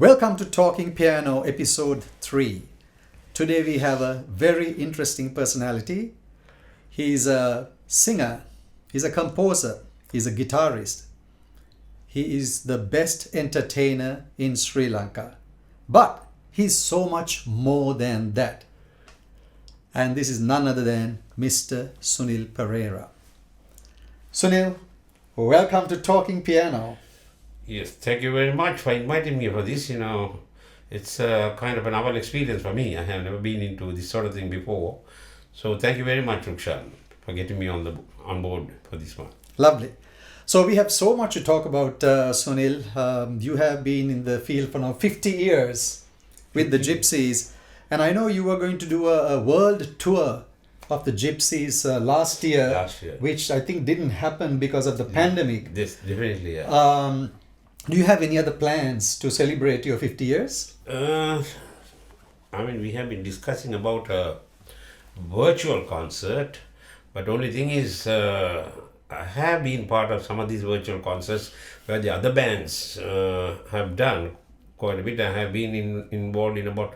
Welcome to Talking Piano episode 3. Today we have a very interesting personality. He's a singer, he's a composer, he's a guitarist. He is the best entertainer in Sri Lanka. But he's so much more than that. And this is none other than Mr. Sunil Perera. Sunil, welcome to Talking Piano. Yes, thank you very much for inviting me for this. It's kind of a novel experience for me. I have never been into this sort of thing before. So thank you very much, Rukshan, for getting me on board for this one. Lovely. So we have so much to talk about, Sunil. You have been in the field for now 50 years with the Gypsies. And I know you were going to do a world tour of the Gypsies last year, which I think didn't happen because of the pandemic. This definitely, yeah. Do you have any other plans to celebrate your 50 years? We have been discussing about a virtual concert, but only thing is, I have been part of some of these virtual concerts where the other bands have done quite a bit. I have been involved in about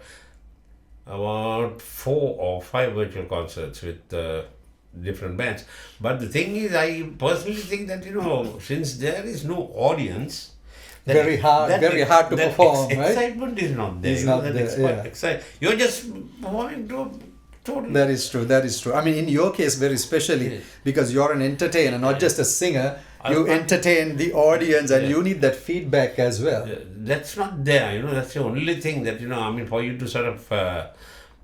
4 or 5 virtual concerts with different bands. But the thing is, I personally think that, since there is no audience, very hard to perform, right? Excitement is not there. It's not there, yeah. You're just performing to totally. That is true. I mean, in your case, very specially, because you're an entertainer, not just a singer. You entertain the audience and you need that feedback as well. That's not there, that's the only thing that, for you to sort of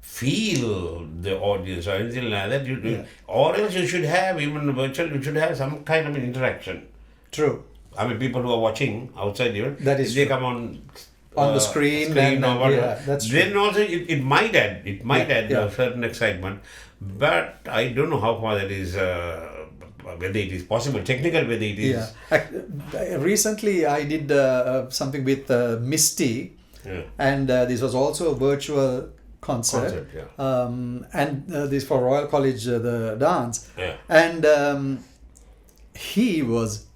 feel the audience or anything like that, or else you should have, even virtual, you should have some kind of an interaction. True. People who are watching outside even, that is they come on the screen or whatever. Yeah, that's true. Then also it might add a certain excitement, but I don't know how far that is, whether it is possible, technical whether it is. Yeah. Recently I did something with Misty, and this was also a virtual concert. And this for Royal College, the dance. Yeah. And he was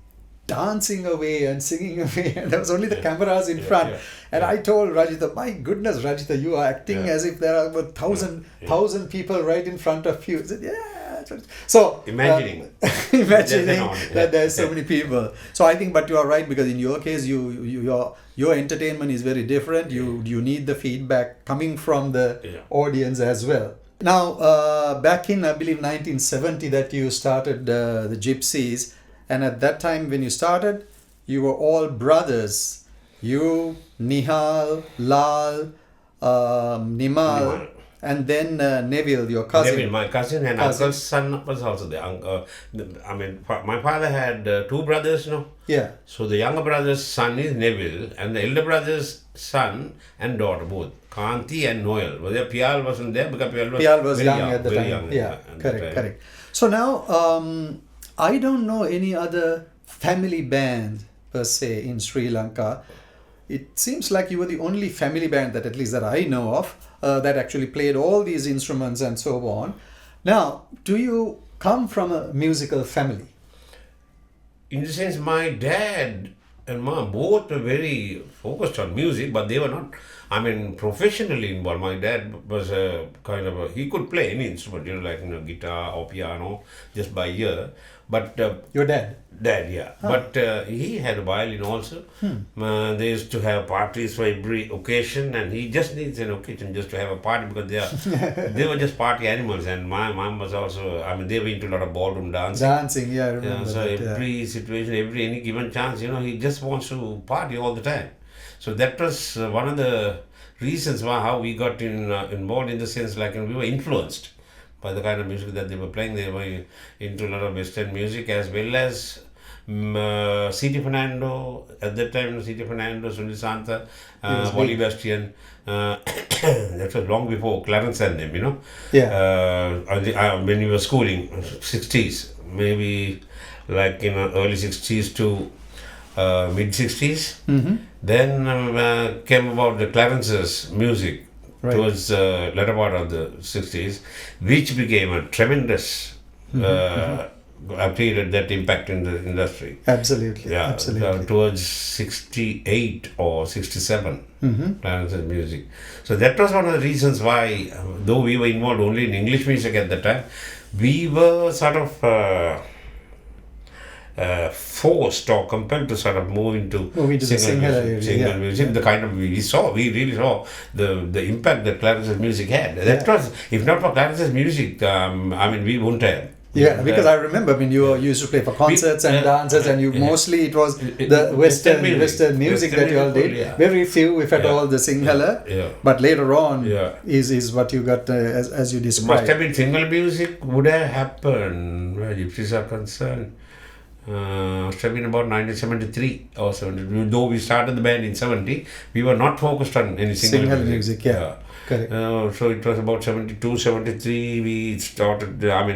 dancing away and singing away, and there was only the cameras in front. And I told Rajitha, my goodness, Rajitha, you are acting as if there are 1,000 people right in front of you. I said, so imagining that there are so many people. So I think, but you are right, because in your case, your entertainment is very different. You need the feedback coming from the audience as well. Now, back in, I believe, 1970 that you started the Gypsies. And at that time when you started, you were all brothers. You, Nihal, Lal, Nimal, and then Neville, your cousin. Neville, my cousin, and uncle's son was also there. My father had 2 brothers, Yeah. So the younger brother's son is Neville, and the elder brother's son and daughter both, Kanti and Noel. Well, Pial wasn't there because Pial was young at the time. Young Correct. So now, I don't know any other family band per se in Sri Lanka. It seems like you were the only family band that, at least that I know of, that actually played all these instruments and so on. Now, do you come from a musical family? In the sense, my dad and mom both were very focused on music, but they were not, professionally involved. My dad was he could play any instrument, like guitar or piano, just by ear. But your dad? Dad, yeah. Huh. But he had a violin also. They used to have parties for every occasion, and he just needs an occasion just to have a party, because they were just party animals. And my mom was also, they were into a lot of ballroom dancing. Yeah, I remember so that, every situation, any given chance, he just wants to party all the time. So that was one of the reasons how we got involved, in the sense like we were influenced by the kind of music that they were playing. They were into a lot of Western music, as well as C.T. Fernando, at that time, C.T. Fernando, Sunil Santa, Wally Bastian. That was long before Clarence and them, when we were schooling, 60s, maybe like early 60s to mid 60s. Then came about the Clarence's music. Right. Towards the latter part of the 60s, which became a tremendous created that impact in the industry. Absolutely. Yeah, Absolutely. towards 68 or 67, Clarence's music. So that was one of the reasons why, though we were involved only in English music at the time, we were sort of forced or compelled to sort of move into single music. The kind of we really saw the impact that Clarence's music had. That was, if not for Clarence's music, we wouldn't have. Yeah, because I remember when you used to play for concerts and dances, and you mostly it was the Western music that you all did. Yeah. Very few, if at all, the Sinhala. Yeah. But later on is what you got as you described. Must have been single music would have happened where Gypsies are concerned. Must have been about 1973 or 70. Though we started the band in 70, we were not focused on any single music. Yeah. Correct. So it was about 72, 73, we started, bloody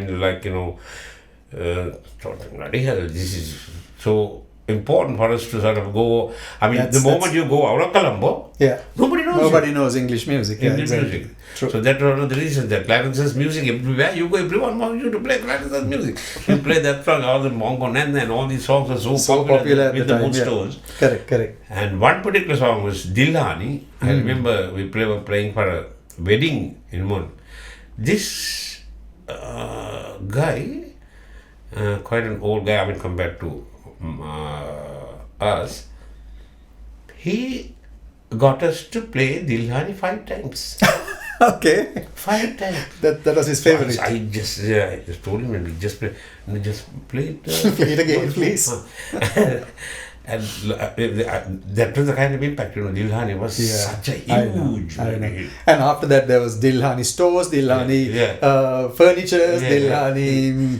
hell, this is so important for us to sort of go. The moment you go out of Colombo, nobody knows English music. Music. True. So that was one of the reasons that Clarence's music, everywhere you go, everyone wants you to play Clarence's music. You play that song, all the Mongo Nen and all these songs are so popular with the Moonstones. Correct. And one particular song was Dilhani. I remember we were playing for a wedding in Moon. This guy, quite an old guy, compared to us, he got us to play Dilhani 5 times. Okay. 5 times. That was his favorite. I just told him, and just play it. Play it again, please. And that was the kind of impact, Dilhani was such a huge. I know. And after that, there was Dilhani stores, Dilhani furnitures, Dilhani.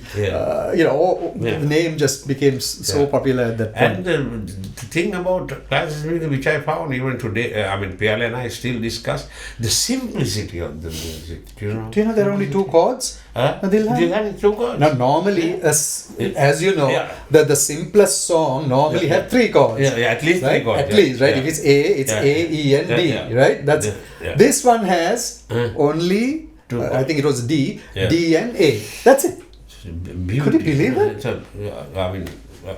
The name just became so popular at that point. And the thing about Clarence's music, which I found even today, Piala and I still discuss the simplicity of the music. Do you know there are only 2 chords? Dilhani 2 chords. Now, normally, as you know, the simplest song normally have 3 chords. Yeah, at least 3 chords. At least, right? If it's A, it's A, E, and D, right? That's This one has only, I think it was D, D and A. That's it. Could you believe it?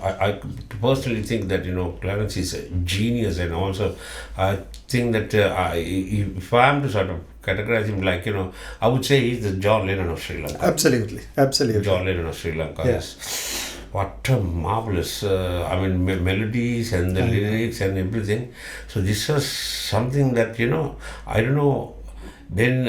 I personally think that Clarence is a genius, and also I think that if I am to sort of categorize him I would say he's the John Lennon of Sri Lanka. Absolutely. John Lennon of Sri Lanka. Yes. What a marvelous melodies and the lyrics and everything. So this was something that I don't know. Then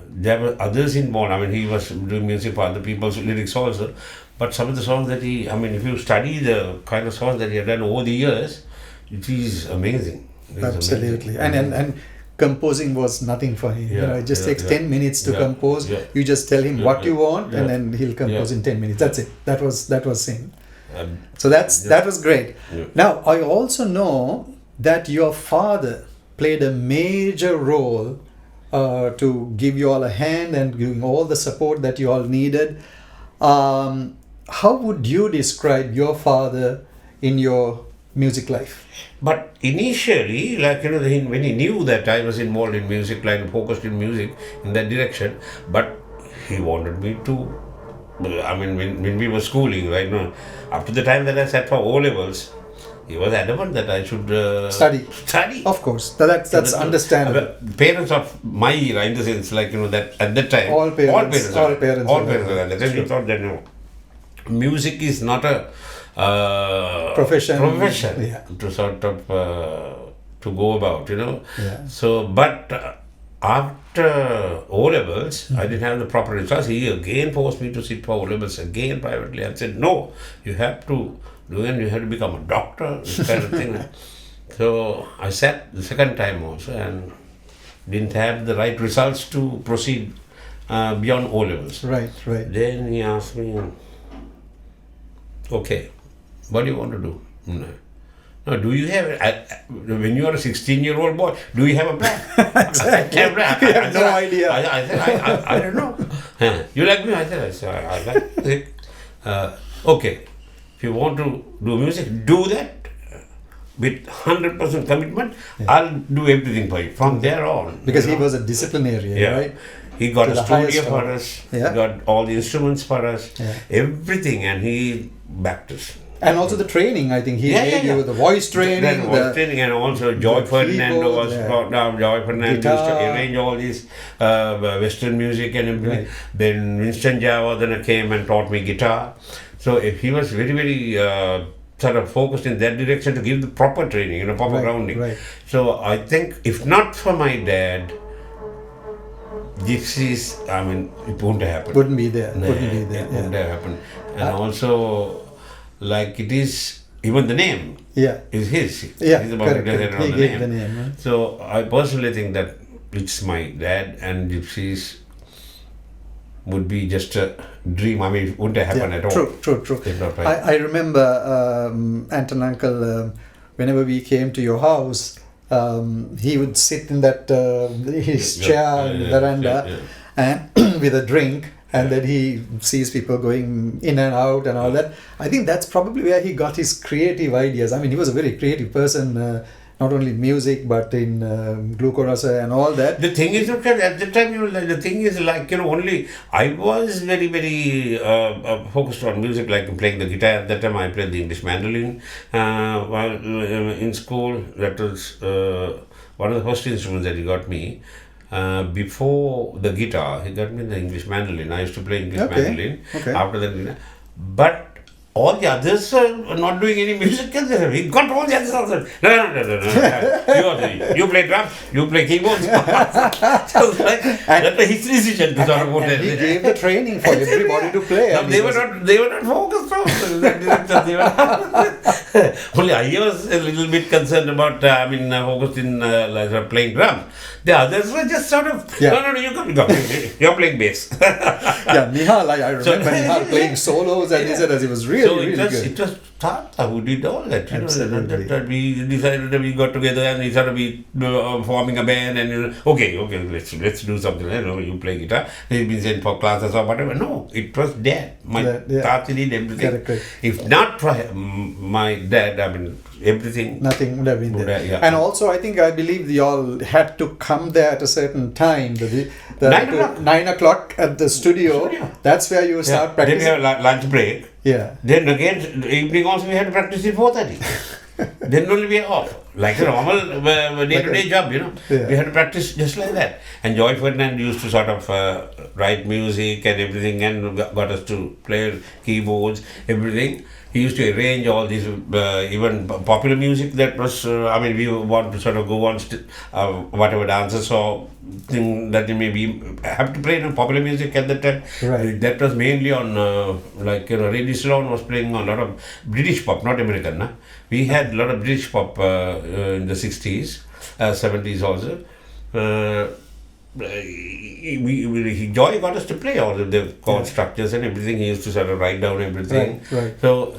there were others involved. He was doing music for other people's lyrics also. But some of the songs that he, if you study the kind of songs that he had done over the years, it is amazing. Absolutely. And composing was nothing for him. It just takes 10 minutes to compose. You just tell him what you want, and then he'll compose in 10 minutes. That's it. That was him. So that was great. Yeah. Now, I also know that your father played a major role to give you all a hand and giving all the support that you all needed. How would you describe your father in your music life? But initially, when he knew that I was involved in music, focused in music in that direction, but he wanted me to, when we were schooling, right now, up to the time that I sat for O-levels, he was adamant that I should study. Of course, that's understandable. Parents of my era, in the sense, that at that time, all parents at that time, we thought that music is not a profession to sort of to go about, So, but after O-levels, I didn't have the proper results. He again forced me to sit for O-levels again privately and said, no, you have to do it, you have to become a doctor, this kind of thing. So I sat the second time also and didn't have the right results to proceed beyond O-levels. Right. Then he asked me, okay, what do you want to do? No, do you have, when you are a 16-year-old boy, do you have a plan? Exactly. You have no idea. I said, I don't know. You like me? I said, I like music. Okay, if you want to do music, do that with 100% commitment. I'll do everything for you from there on. Because he was a disciplinarian, right? He got To a the studio highest for level. us. Yeah. He got all the instruments for us. Yeah. Everything, and he backed us. And also the training, I think he gave you the voice training. Voice training, and also Joy Ferdinando was brought down. Joy Ferdinando used to arrange all these Western music and everything. Right. Then Winston Javadana came and taught me guitar. So if he was very, very sort of focused in that direction to give the proper training, proper grounding. Right. So I think if not for my dad, Gypsies, I mean, it wouldn't have happened. Wouldn't be there. Nah, Wouldn't be there. It wouldn't have happened. And also, like it is, even the name is his. Yeah, He's about to correct. He gave the name. Right? So I personally think that it's my dad, and Gypsies would be just a dream. I mean, it wouldn't have happened at all. True. If not right. I remember Aunt and Uncle, whenever we came to your house, he would sit in that his chair in the veranda and with a drink, and then he sees people going in and out and all that. I think that's probably where he got his creative ideas. I mean, he was a very creative person, not only music but in glucorasa and all that. The thing is, okay, at the time, the thing is like, only I was very, very focused on music, like playing the guitar. At that time, I played the English mandolin while in school. That was one of the first instruments that he got me. Before the guitar, he got me the English mandolin. I used to play English mandolin. After that, but all the others are not doing any music. He got all the others. No. You play drums, you play keyboards. So that's a his decision to sort of put and he gave the training for everybody to play. No, they were not focused on only I was a little bit concerned about, focused in playing drums. The others were just sort of, no, you're playing bass. Nihal, I remember Nihal playing solos, and he said as it was really good. It was Tata who did all that. Absolutely. That we decided that we got together and we started forming a band, and okay, let's do something. You play guitar. He's been sent for classes or whatever. No, it was Dad. My Tata did everything. Correct. If not for my dad, everything. Nothing would have been there. And also, I believe you all had to come there at a certain time. 9 o'clock at the studio. That's where you start practicing. Then we have lunch break. Yeah. Then again, the evening also we had to practice at 4:30. Then only we are off. Like a normal day-to-day job, We had to practice just like that. And Joy Ferdinand used to sort of write music and everything, and got us to play keyboards, everything. He used to arrange all these, even popular music that was, we want to sort of go on, whatever dances or thing that you maybe have to play popular music at that time. Right. That was mainly on, Radio Ceylon was playing a lot of British pop, not American. Nah? We had a lot of British pop in the 60s, 70s also. Joy got us to play all of the chord structures and everything. He used to sort of write down everything. Right. So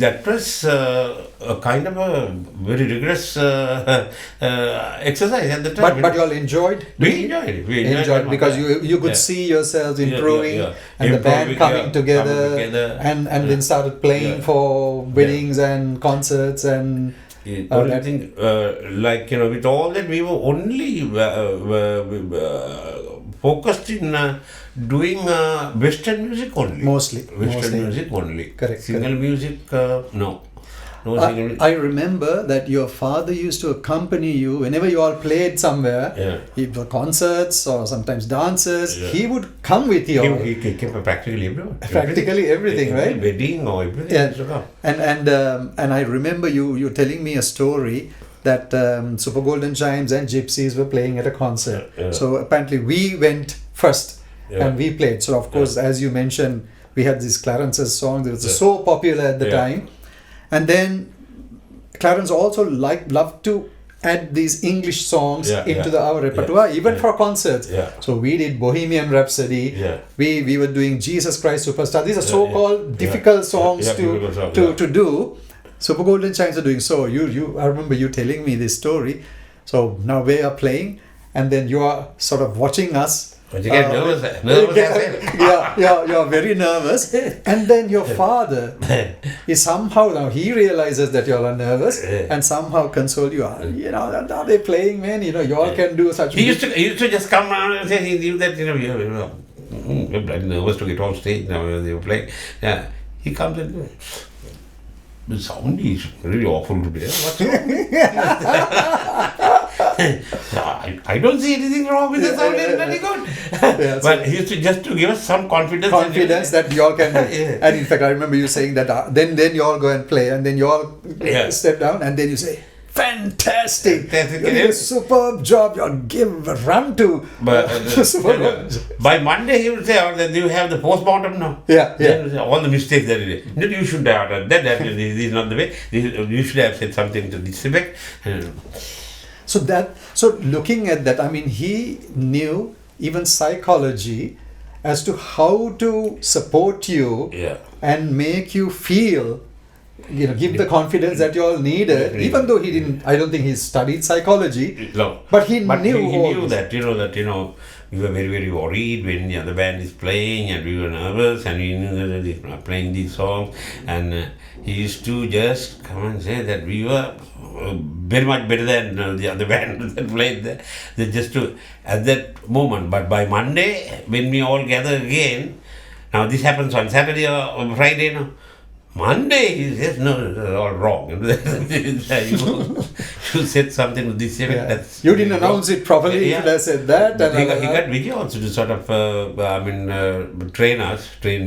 that was a kind of a very rigorous exercise at the time. But you all enjoyed? We enjoyed it. We enjoyed because you could see yourselves improving and the band coming together and then started playing for weddings and concerts and... Only thing, with all that, we were only focused in doing Western music only. Mostly. Music only. Correct. Single music, no. I remember that your father used to accompany you whenever you all played somewhere, either concerts or sometimes dances. He would come with you. He came practically everywhere. Practically everything, right? Wedding or everything. And I remember you telling me a story that Super Golden Chimes and Gypsies were playing at a concert. So apparently we went first and we played. So of course, as you mentioned, we had these Clarence's songs. It was so popular at the time. And then Clarence also loved to add these English songs into our repertoire, even for concerts. So we did Bohemian Rhapsody. We were doing Jesus Christ Superstar. These are so-called difficult songs to do. Super Golden Chimes are doing so. I remember you telling me this story. So now we are playing, and then you are sort of watching us But you get nervous as well. You're very nervous. And then your father is somehow, now he realizes that you all are nervous and somehow console you. Are they playing, man? You all can do such. He used to just come around and say he knew that, you're bloody nervous to get on stage now when they were playing. Yeah. He comes and the sound is really awful today. What's wrong? I don't see anything wrong with the sound. It's very good. But he used to just to give us some confidence. Confidence that you all can do. And in fact, I remember you saying that then you all go and play and then you all step down and then you say, fantastic! You did a superb job. You'll give a run to. By Monday, he will say, that you have the postmortem now. Yeah. All the mistakes that he did. No, you should have done that. This is not the way. You should have said something to this effect. So looking at that, I mean, he knew even psychology as to how to support you and make you feel. Give the confidence that you all needed, even though he didn't. I don't think he studied psychology. No, but he knew. He knew that we were very, very worried when the other band is playing, and we were nervous, and we knew that they were playing these songs, and he used to just come and say that we were very much better than the other band that played there. They just to at that moment. But by Monday, when we all gather again, now this happens on Saturday or Friday, no. Monday, he says, no, it's all wrong. You said something with this effect. You didn't announce it properly. You should have said that. He got Vijay also to sort of, train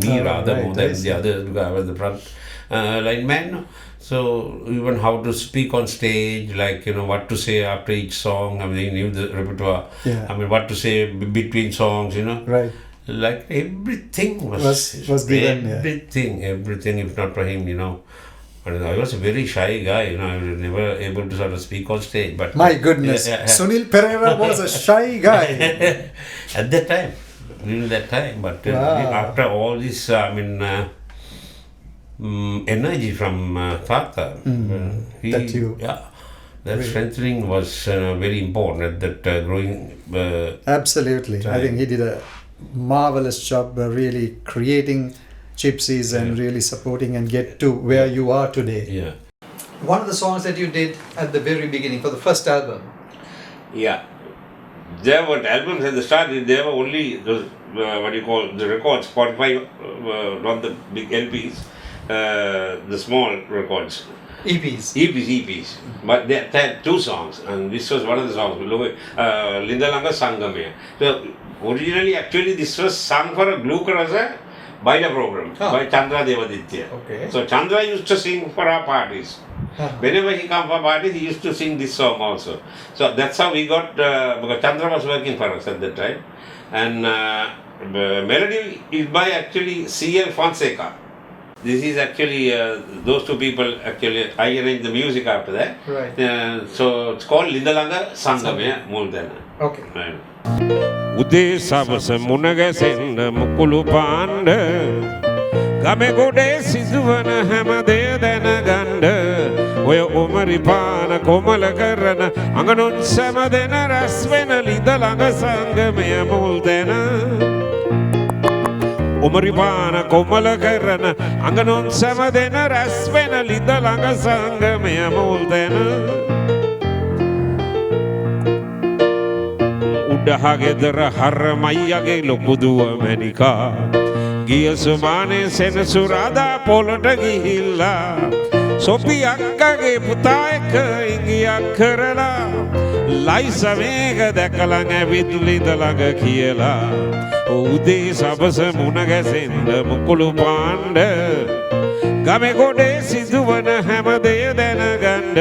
me rather more than the others, because I was the front line man. So even how to speak on stage, like, what to say after each song. I mean, he knew the repertoire. I mean, what to say between songs, Right. Like everything was given. Everything, if not for him, And I was a very shy guy, I was never able to sort of speak on stage. But my goodness, Sunil Perera was a shy guy at that time, during that time. But after all this, energy from Tata, that strengthening was very important at that growing. Absolutely, time. I think he did a marvelous job really creating Gypsies and really supporting and get to where you are today. Yeah. One of the songs that you did at the very beginning for the first album. Yeah. There were albums at the start, there were only those, the records, 45, not the big LPs, the small records. EPs. But they had two songs, and this was one of the songs, Linda Langa Sangame. So, originally, actually, this was sung for a Glue Crusher by the program, by Chandra Devaditya. Okay. So, Chandra used to sing for our parties. Whenever he come for parties, he used to sing this song also. So, that's how we got, because Chandra was working for us at that time. And the melody is by actually C.L. Fonseca. This is actually, those two people, actually, I arranged the music after that. Right. So, it's called Lindalanga Sangame Muldana. Okay. Right. උදේ සවස මුණගැසෙන්න මුකුළු පාණ්ඩ ගමේ ගොඩේ සිදුවන හැම දේ දැනගන්න ඔය උමරි පාන කොමල කරන අඟනුන් සැම දෙන රැස් වෙන ලිඳ ළඟ සංගමය මුල් දෙන උමරි පාන කොමල කරන අඟනුන් සැම දෙන රැස් වෙන ලිඳ ළඟ සංගමය මුල් දෙන ගෙදර හරමයියගේ ලොකුදුව මැනිකා ගිය සුමානේ සෙනසුරාදා පොළට ගිහිල්ලා සොපි අක්කගේ පුතා එක්ක ඉංගියක් කරලා ලයිසමේක දැකලන් ඇවිත් ලිඳ ළඟ කියලා උදේ සවස මුණ ගැසෙන්න මුකුළු පාණ්ඩ ගමේ ගොඩේ සිදුවන හැම දෙය දැනගන්න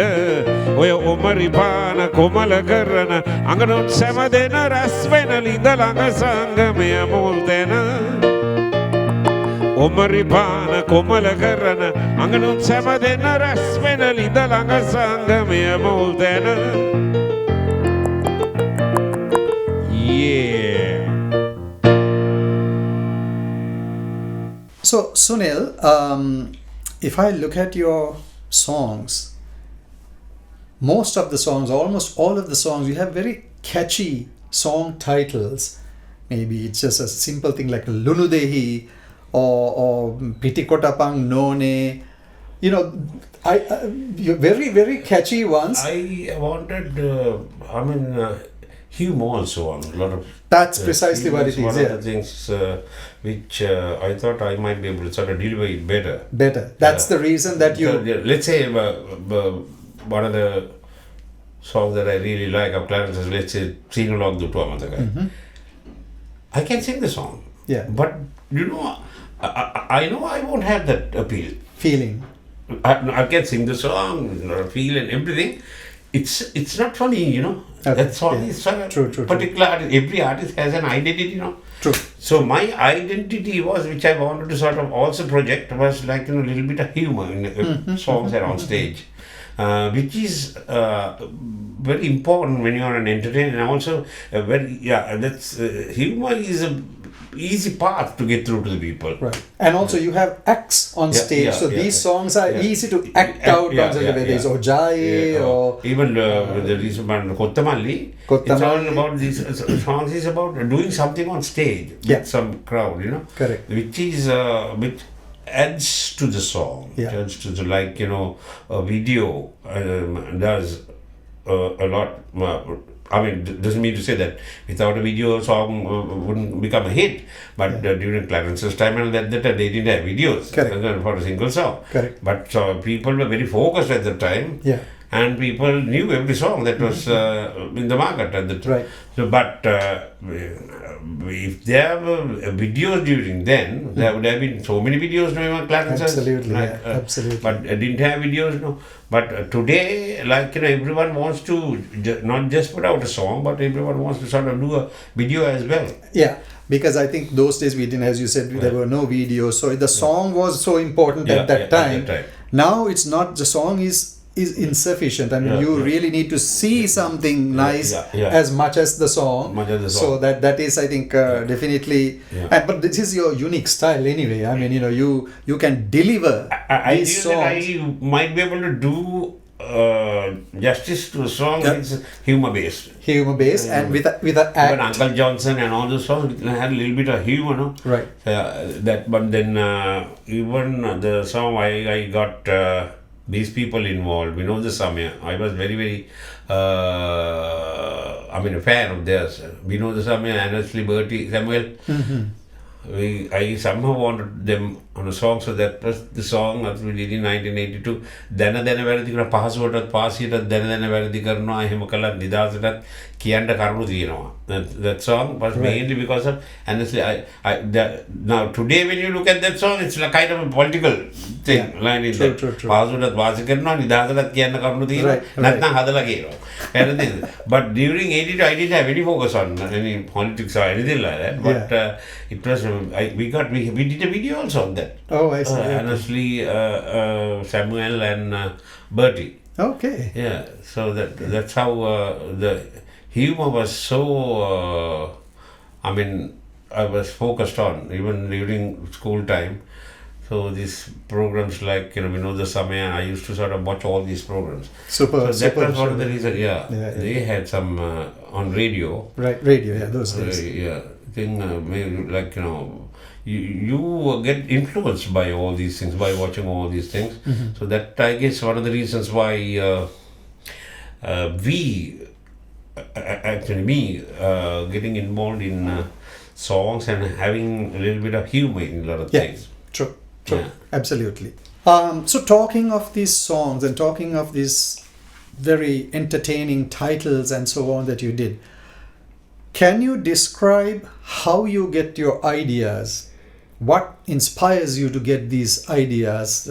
ඔය උමරි පාන කොමල කරන අඟනුන් සැම දෙන රැස් වෙන ලිඳ ළඟ සංගමය මුල් දෙන උමරි පාන කොමල කරන අඟනුන් සැම දෙන රැස් වෙන ලිඳ ළඟ සංගමය මුල් දෙන So Sunil, if I look at your songs, most of the songs, almost all of the songs, you have very catchy song titles maybe it's just a simple thing like Lunudehi or Pitikotapang None. You know, very, very catchy ones. I wanted, humor also on a lot of. That's precisely what it is. One of the things which I thought I might be able to sort of deliver it better. Better. That's the reason that you. Let's say one of the songs that I really like of Clarence is, let's say, Sing Along the Tuamataka. I can sing the song. Yeah. But, you know, I know I won't have that appeal. Feeling. I can sing the song, feel and everything. It's not funny, you know. Okay. That song is True. particular artist. Every artist has an identity, you know. True. So my identity was, which I wanted to sort of also project, was like, you know, a little bit of humor in songs and on stage, which is very important when you are an entertainer. And also, that's humor is a easy path to get through to the people. Right. And also you have acts on stage, so these songs are easy to act out on stage, whether it's Ojaye or even the recent one Kottamalli. It's all about these songs is about doing something on stage with some crowd, you know. Correct. Which is which adds to the song. It adds to the, like, you know, a video does a lot. I mean, doesn't mean to say that without a video, song wouldn't become a hit. But during Clarence's time and that they didn't have videos for a single song. Correct. But people were very focused at the time. Yeah. And people knew every song that was in the market at the time. Right. So, but if there were videos during then, there would have been so many videos doing Clarence. Absolutely, absolutely. But didn't have videos, no. But today, like, you know, everyone wants to not just put out a song, but everyone wants to sort of do a video as well. Yeah. Because I think those days we didn't, as you said, there were no videos. So the song was so important at that time. Now it's not, the song is insufficient. I mean, you really need to see something nice as much as the song. So that is, I think, definitely. But this is your unique style anyway. I mean, you know, you can deliver these songs. I might be able to do justice to a song that's humor based. And with an act. Even Uncle Johnson and all those songs had a little bit of humor, no? Right. But then even the song I got these people involved, Vinod Samya. I was very, very, a fan of theirs. Vinod Samya, Annesley, Bertie, Samuel. I somehow wanted them on a song, so that was the song that we did in 1982. Dana Varadhi Karna Password Passita, Dana Varadhi Karna, Himakala, Nidazat, Kianda Karudino. That song was mainly because of, honestly, now today when you look at that song, it's a kind of a political thing. Line in that. Password Vasikarna, Nidazat, Kianda Karudino, Natna Hadalagero. But during 82, I didn't have any focus on any politics or anything like that. But it was, we did a video also on that. Oh, I see. Honestly, Samuel and Bertie. Okay. Yeah, so that's how the humor was so, I was focused on, even during school time. So these programs like, Vinod Samya, I used to sort of watch all these programs. So that was one of the reasons, they had some on radio. Right, radio, those days. You get influenced by all these things, by watching all these things. So that, I guess, one of the reasons why getting involved in songs and having a little bit of humor in a lot of things. True, absolutely. So talking of these songs and talking of these very entertaining titles and so on that you did, can you describe how you get your ideas? What inspires you to get these ideas?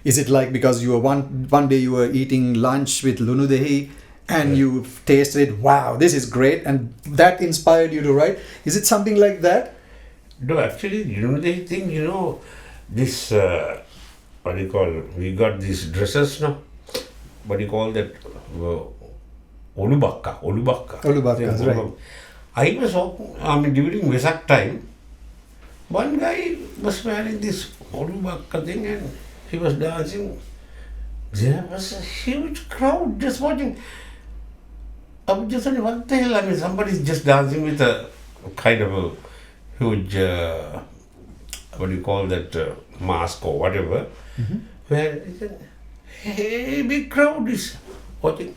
Is it like because you were one day you were eating lunch with Lunudehi and you tasted it, wow, this is great, and that inspired you to write? Is it something like that? No, actually, Lunudehi thing, this, what do you call, we got these dresses now. What do you call that? Olubakka, right. I was, during Vesak time, one guy was wearing this Olubakka thing and he was dancing. There was a huge crowd just watching. I was just wondering, what the hell? Somebody's just dancing with a kind of a huge, what do you call that, mask or whatever, where he said, hey, big crowd is watching.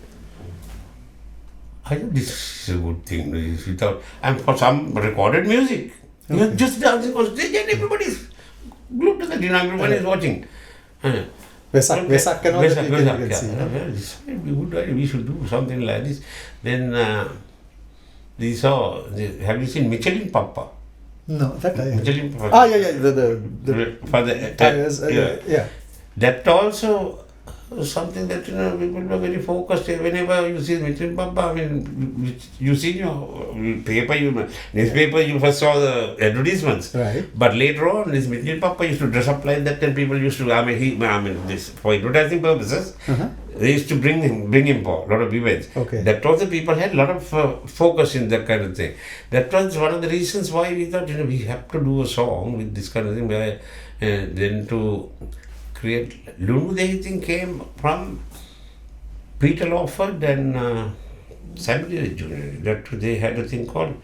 I thought this is a good thing. Without, and for some recorded music, you are just dancing on stage and everybody's glued to the dinner, everyone is watching. Vesak and all that you can see. This might be good idea. We should do something like this. Then we saw, have you seen Michelin Papa? No, that I Michelin Papa. yeah. The for the tires. yeah. That also something that people are very focused. Whenever you see Michelin Papa, I mean, you see your paper, newspaper, you first saw the advertisements. Right. But later on, this Michelin Papa used to dress up like that, and people used to, this for advertising purposes, they used to bring him for a lot of events. Okay. That was the people had a lot of focus in that kind of thing. That was one of the reasons why we thought, we have to do a song with this kind of thing, where then to create Lunu Dehi thing came from Peter Lawford and Samuel Davis Jr. That they had a thing called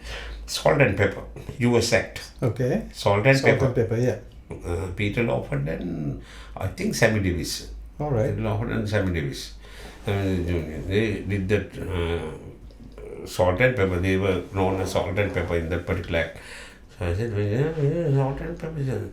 Salt and Pepper, US Act. Okay. Salt and Pepper. Salt and Pepper, yeah. Peter Lawford and I think Sammy Davis. All right. Peter Lawford and Sammy Davis Jr. They did that Salt and Pepper. They were known as Salt and Pepper in that particular act. So I said, Salt and Pepper.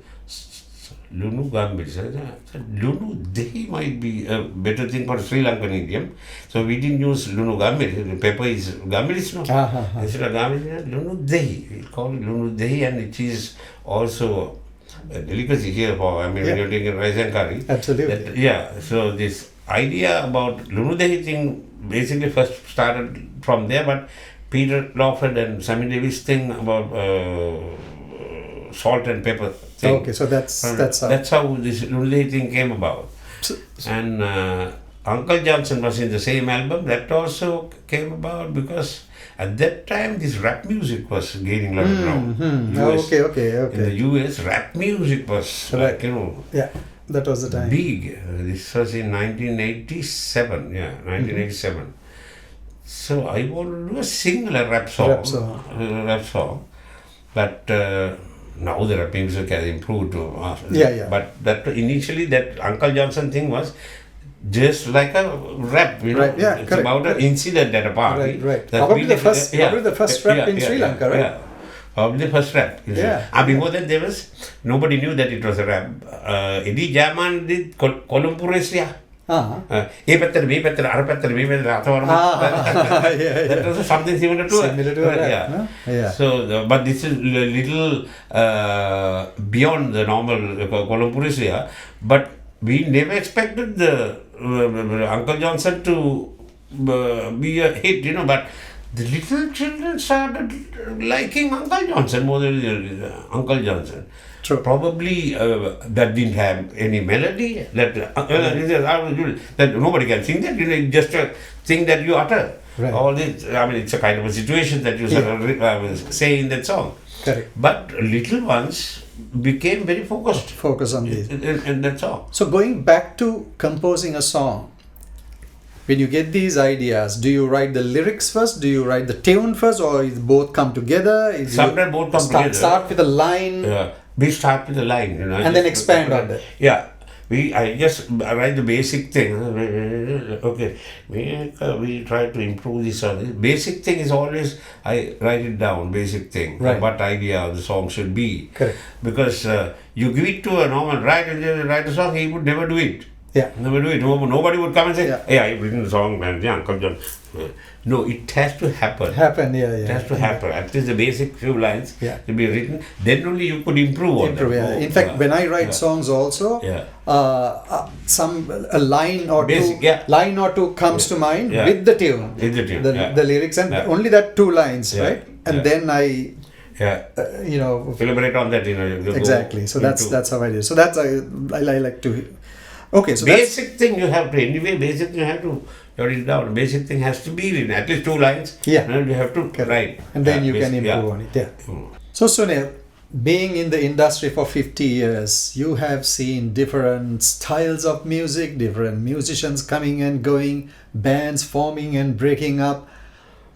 Lunu Gambit. Lunu Dehi might be a better thing for Sri Lankan idiom. So we didn't use Lunu Gambit. Pepper is Gambit is no. Instead of Gambit, Lunu Dehi. We call it Lunu Dehi, and it is also a delicacy here for, when you're taking rice and curry. Absolutely. So this idea about Lunu Dehi thing basically first started from there, but Peter Lawford and Sammy Davis thing about salt and pepper thing. Okay, so that's how this Lunu Dehi thing came about. And Uncle Johnson was in the same album. That also came about because at that time this rap music was gaining a lot of ground. Okay. In the US, rap music was that was the time. Big. This was in 1987. 1987. So I wanted to do a single rap song. But now the rap music has improved. But that initially that Uncle Johnson thing was just like a rap, it's about an incident at a party. Right. Probably the first rap in Sri Lanka, right? Yeah. Probably the first rap. Before that there was, nobody knew that it was a rap. Eddie Jaman did Kolumpuresia. That was something similar to a rap. So, but this is little beyond the normal Kolumpuresia. But we never expected the Uncle Johnson to be a hit, but the little children started liking Uncle Johnson more than Uncle Johnson. True. Probably that didn't have any melody, that nobody can sing that, just a thing that you utter. Right. All this, it's a kind of a situation that you say in that song. Correct. But little ones became very focused. Focus on this. And that's all. So going back to composing a song, when you get these ideas, do you write the lyrics first? Do you write the tune first, or is both come together? Sometimes both come together. Start with a line. We start with the line, and then expand on that. Yeah. I just write the basic thing. Okay, we try to improve this. Basic thing is always, I write it down, basic thing. Right. What idea the song should be. Correct. Because you give it to a normal writer, write a song, he would never do it. Yeah. Never do it. Nobody would come and say, hey, I've written a song, man. Yeah, Uncle John. No, it has to happen. It has to happen. At least the basic few lines to be written. Then only you could improve on them. In fact, when I write songs also, a line or two comes to mind with the tune. With the tune. The lyrics and only that two lines, right? And then I elaborate on that. Exactly. So that's how I do. So that's I like to. Okay, so basic thing you have to jot it down. Basic thing has to be written, at least two lines. Yeah. And you have to write. And then you can improve on it. Yeah. So Sunil, being in the industry for 50 years, you have seen different styles of music, different musicians coming and going, bands forming and breaking up.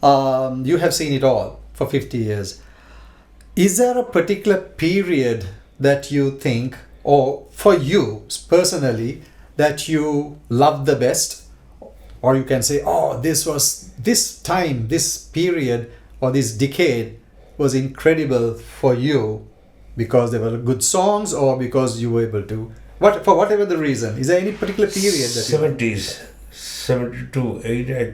You have seen it all for 50 years. Is there a particular period that you think, or for you personally, that you love the best? Or you can say, oh, this time, this period, or this decade was incredible for you because there were good songs, or because you were able to, for whatever the reason. Is there any particular period that 70s, 72, 80, I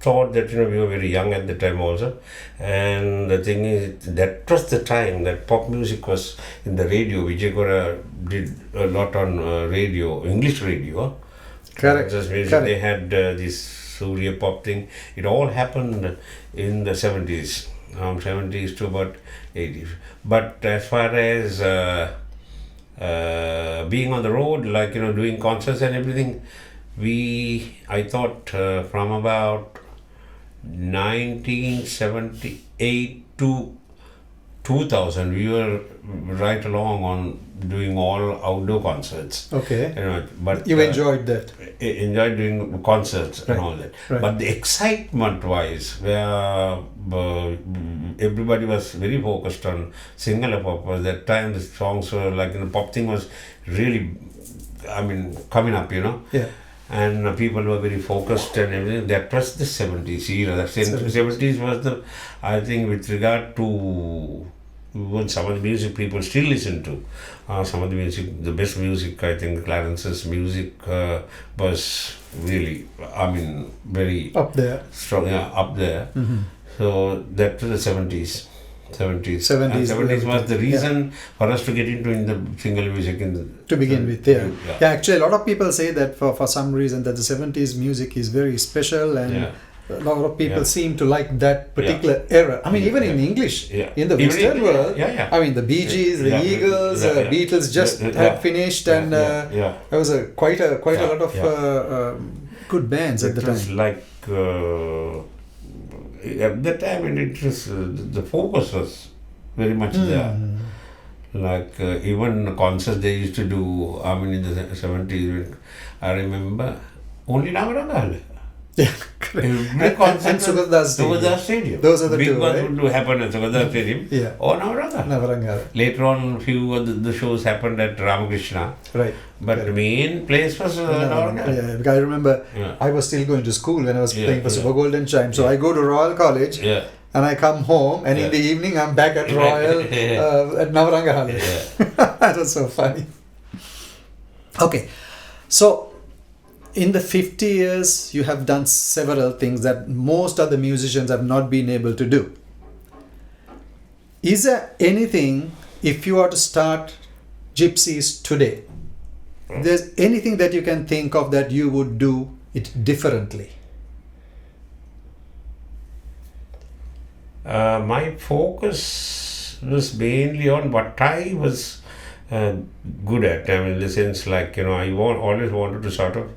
thought that we were very young at the time also, and the thing is that was the time that pop music was in the radio. Vijay Gora did a lot on radio, English radio. Correct. Just music. Correct. They had this Surya pop thing. It all happened in the 70s, 70s to about 80s. But as far as being on the road, like doing concerts and everything, I thought from about 1978 to 2000, we were right along on doing all outdoor concerts. Okay. But you enjoyed that? Enjoyed doing concerts Right. and all that. Right. But the excitement-wise, where everybody was very focused on Sinhala pop, at that time the songs were like, pop thing was really, coming up, Yeah. And people were very focused and everything. That was the 70s era. The 70s was I think, with regard to some of the music people still listen to. Some of the music, the best music, I think Clarence's music was really, very Up there. strong, up there. Mm-hmm. So that was the 70s. 70s. 70s, And 70s was the reason for us to get into the single music. To begin with, yeah. Actually, a lot of people say that for some reason that the 70s music is very special, and a lot of people seem to like that particular era. Even in English, in the Western world, the Bee Gees, the Eagles, Beatles just had finished, and there was quite a lot of good bands at the time. It was like at that time, and it was the focus was very much there. Like even concerts they used to do, in the 70s, I remember only Navaranga. Yeah, correct. And Sugadda Stadium. Those are the big two, ones right? would happen at Sugadda Stadium or Navaranga. Later on, few of the shows happened at Ramakrishna. Right. But the main place was Navaranga. Yeah, because I remember I was still going to school when I was playing for Super Golden Chime. So I go to Royal College and I come home, and in the evening I'm back at Royal at Navaranga Hall. That was so funny. Okay, so in the 50 years, you have done several things that most other musicians have not been able to do. Is there anything, if you are to start Gypsies today, there's anything that you can think of that you would do it differently? My focus was mainly on what I was good at. In the sense, like, I always wanted to sort of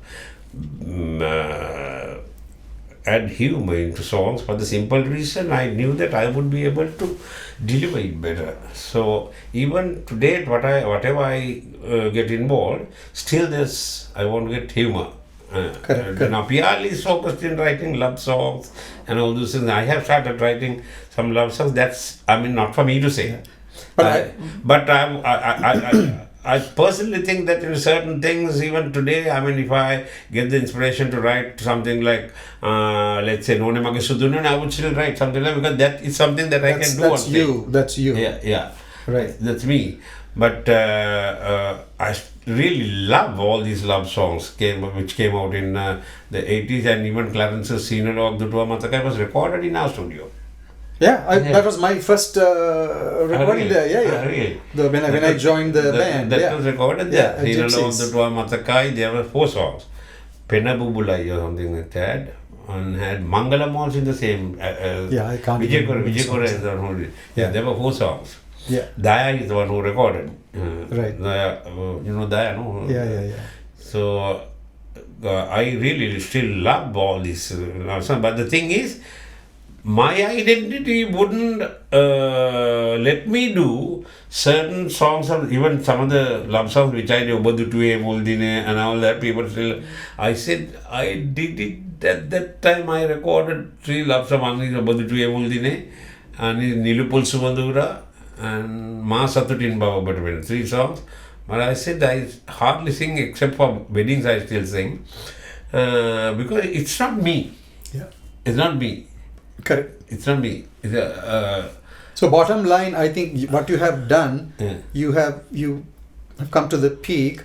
add humor into songs, for the simple reason I knew that I would be able to deliver it better. So even to date, whatever I get involved, still I want to get humor. Correct. Now Pial is focused in writing love songs and all those things. I have started writing some love songs. That's not for me to say. But I personally think that in certain things, even today, if I get the inspiration to write something like, let's say, None Mage Sudunan, I would still write something like, because that is something that I can do. That's you. Yeah. Right. That's me. But I really love all these love songs which came out in the 80s, and even Clarence's Sinolog Dutua Matakai was recorded in our studio. That was my first recording there. Really? When I joined the band. That was recorded there. Gypsies. Sinolog Dutua Matakai, there were 4 songs. Penna Bubulai or something like that. And had Mangalam also in the same. I can't Vijay Kore is the one who did. There were 4 songs. Daya is the one who recorded. Right. Daya, Daya, no? Yeah. So I really still love all these songs. But the thing is, my identity wouldn't let me do certain songs, even some of the love songs which I do, Badutue, Muldine, and all that. People still, I said, I did it at that time. I recorded 3 love songs, Badutue, Muldine, and Nilupul Sumandura, and Ma Satutin Baba Batavan, 3 songs. But I said I hardly sing except for weddings. I still sing because it's not me. Yeah. It's not me. Correct. It's not me. So bottom line, I think what you have done, you have come to the peak,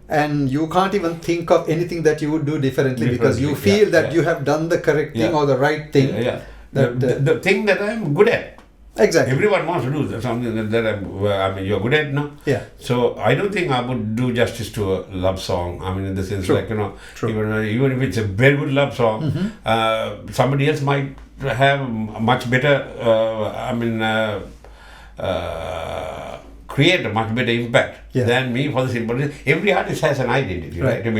and you can't even think of anything that you would do differently because you feel that you have done the correct thing or the right thing. The thing that I'm good at. Exactly. Everyone wants to do something that you're good at now. Yeah. So I don't think I would do justice to a love song. I mean, in the sense even if it's a very good love song, somebody else might have much better. Create a much better impact than me for the simple reason. Every artist has an identity, right? You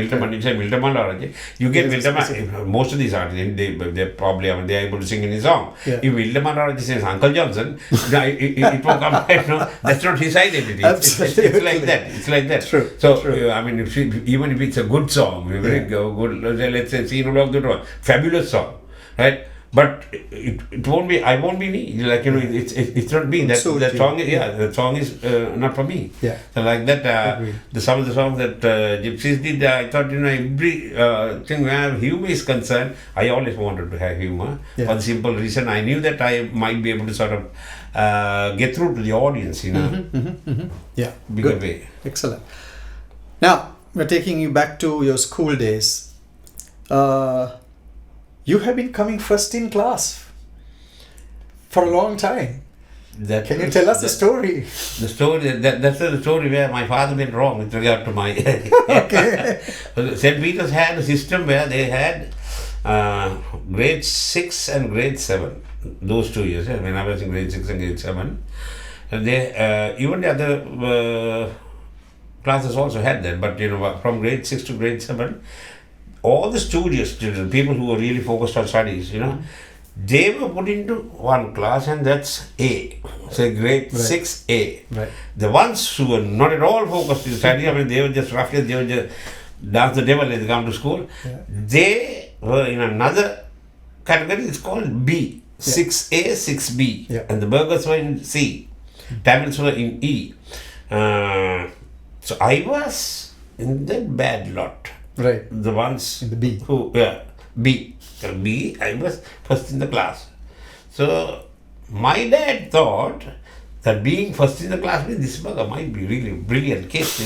get Milton. Most of these artists, they probably they're able to sing any song. If Milton says Uncle Johnson, it won't come back. No, that's not his identity. It's like that. It's like that. True. So I mean, even if it's a good song, very good, let's say Scene of the Door, fabulous song, right? But it won't be. I won't be me. Like it's not me. That song. That song is not for me. Yeah. So like that. Some of the songs that Gypsies did. I thought every thing where humor is concerned, I always wanted to have humor for the simple reason I knew that I might be able to sort of get through to the audience. Yeah. Bigger way. Excellent. Now we're taking you back to your school days. You have been coming first in class for a long time. Can you tell us the story? The story, that's the story where my father went wrong with regard to my... Okay. St. Peter's had a system where they had grade 6 and grade 7. Those 2 years, when I was in grade 6 and grade 7. And they, even the other classes also had that, but from grade 6 to grade 7, all the studious children, people who were really focused on studies, they were put into one class, and that's A. So grade 6A. Right. The ones who were not at all focused in study, I mean, they were just roughly, they were just dance the devil as they come to school. Yeah. They were in another category, it's called B. 6A, 6B. Yeah. And the burgers were in C. Tamils were in E. So I was in that bad lot. Right. The ones in the B. B. B, I was first in the class. So my dad thought that being first in the class means this burger might be really brilliant case.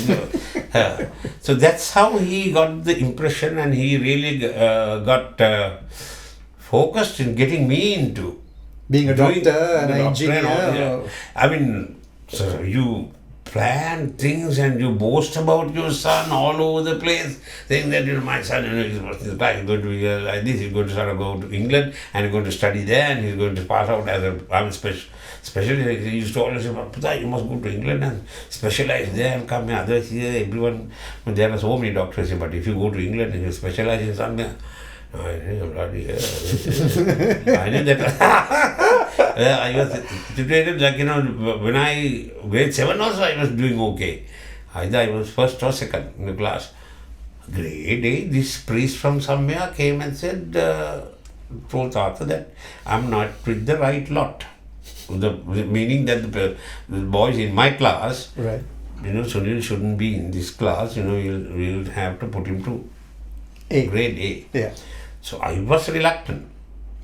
So that's how he got the impression, and he really got focused in getting me into being a doctor and an engineer. I mean, so you plan things and you boast about your son all over the place, saying that my son is going to be like this, he's going to sort of go to England and he's going to study there and he's going to pass out as a specialist. He used to always say, Pata, you must go to England and specialize there and come here. Others here, everyone, there are so many doctors here, but if you go to England and you specialize in something, I knew that. I was situated like, when I grade 7 also I was doing okay. Either I was first or second in the class. Grade 8, this priest from somewhere came and said, told Tata that I'm not with the right lot. Meaning that the boys in my class, right. Sunil shouldn't be in this class, we'll have to put him to grade A. Yeah. So I was reluctant.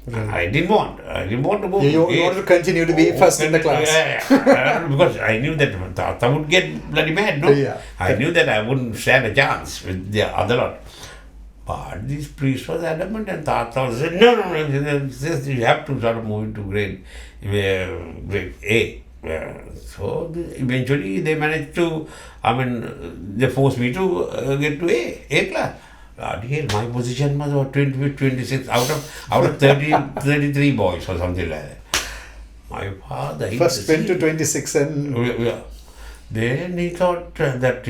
Right. I didn't want to go. You wanted to continue to be first in the class. Because I knew that Tata would get bloody mad, no? Yeah. I knew that I wouldn't stand a chance with the other lot. But this priest was adamant, and Tata said, no, you have to sort of move into grade A. So eventually they managed to, they forced me to get to A class. My position was about 26 out of 33 boys or something like that. My father... First went to 26 and... Yeah. Then he thought that, at that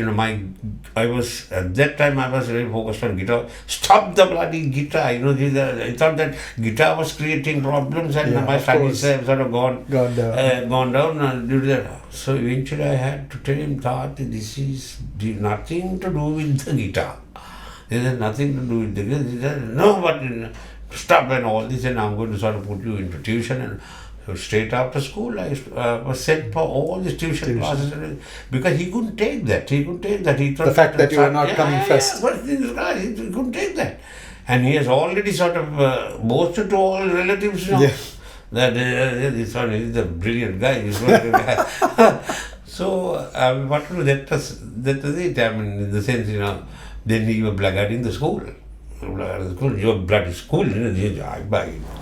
time I was very focused on guitar. Stop the bloody guitar, I thought that guitar was creating problems, and my studies have sort of gone down due to that. So eventually I had to tell him that this is nothing to do with the guitar. This has nothing to do with the guitar. No, but stop and all this, and I'm going to sort of put you into tuition. And So straight after school, I was sent for all these tuition classes because he couldn't take that. He thought the fact that you were not coming first. But this guy, he couldn't take that. And he has already sort of boasted to all relatives now that this one is a brilliant guy. He's one of the guy. So, what to do? That was it. I mean, in the sense, then you were blackguard in the school. Your bloody school, I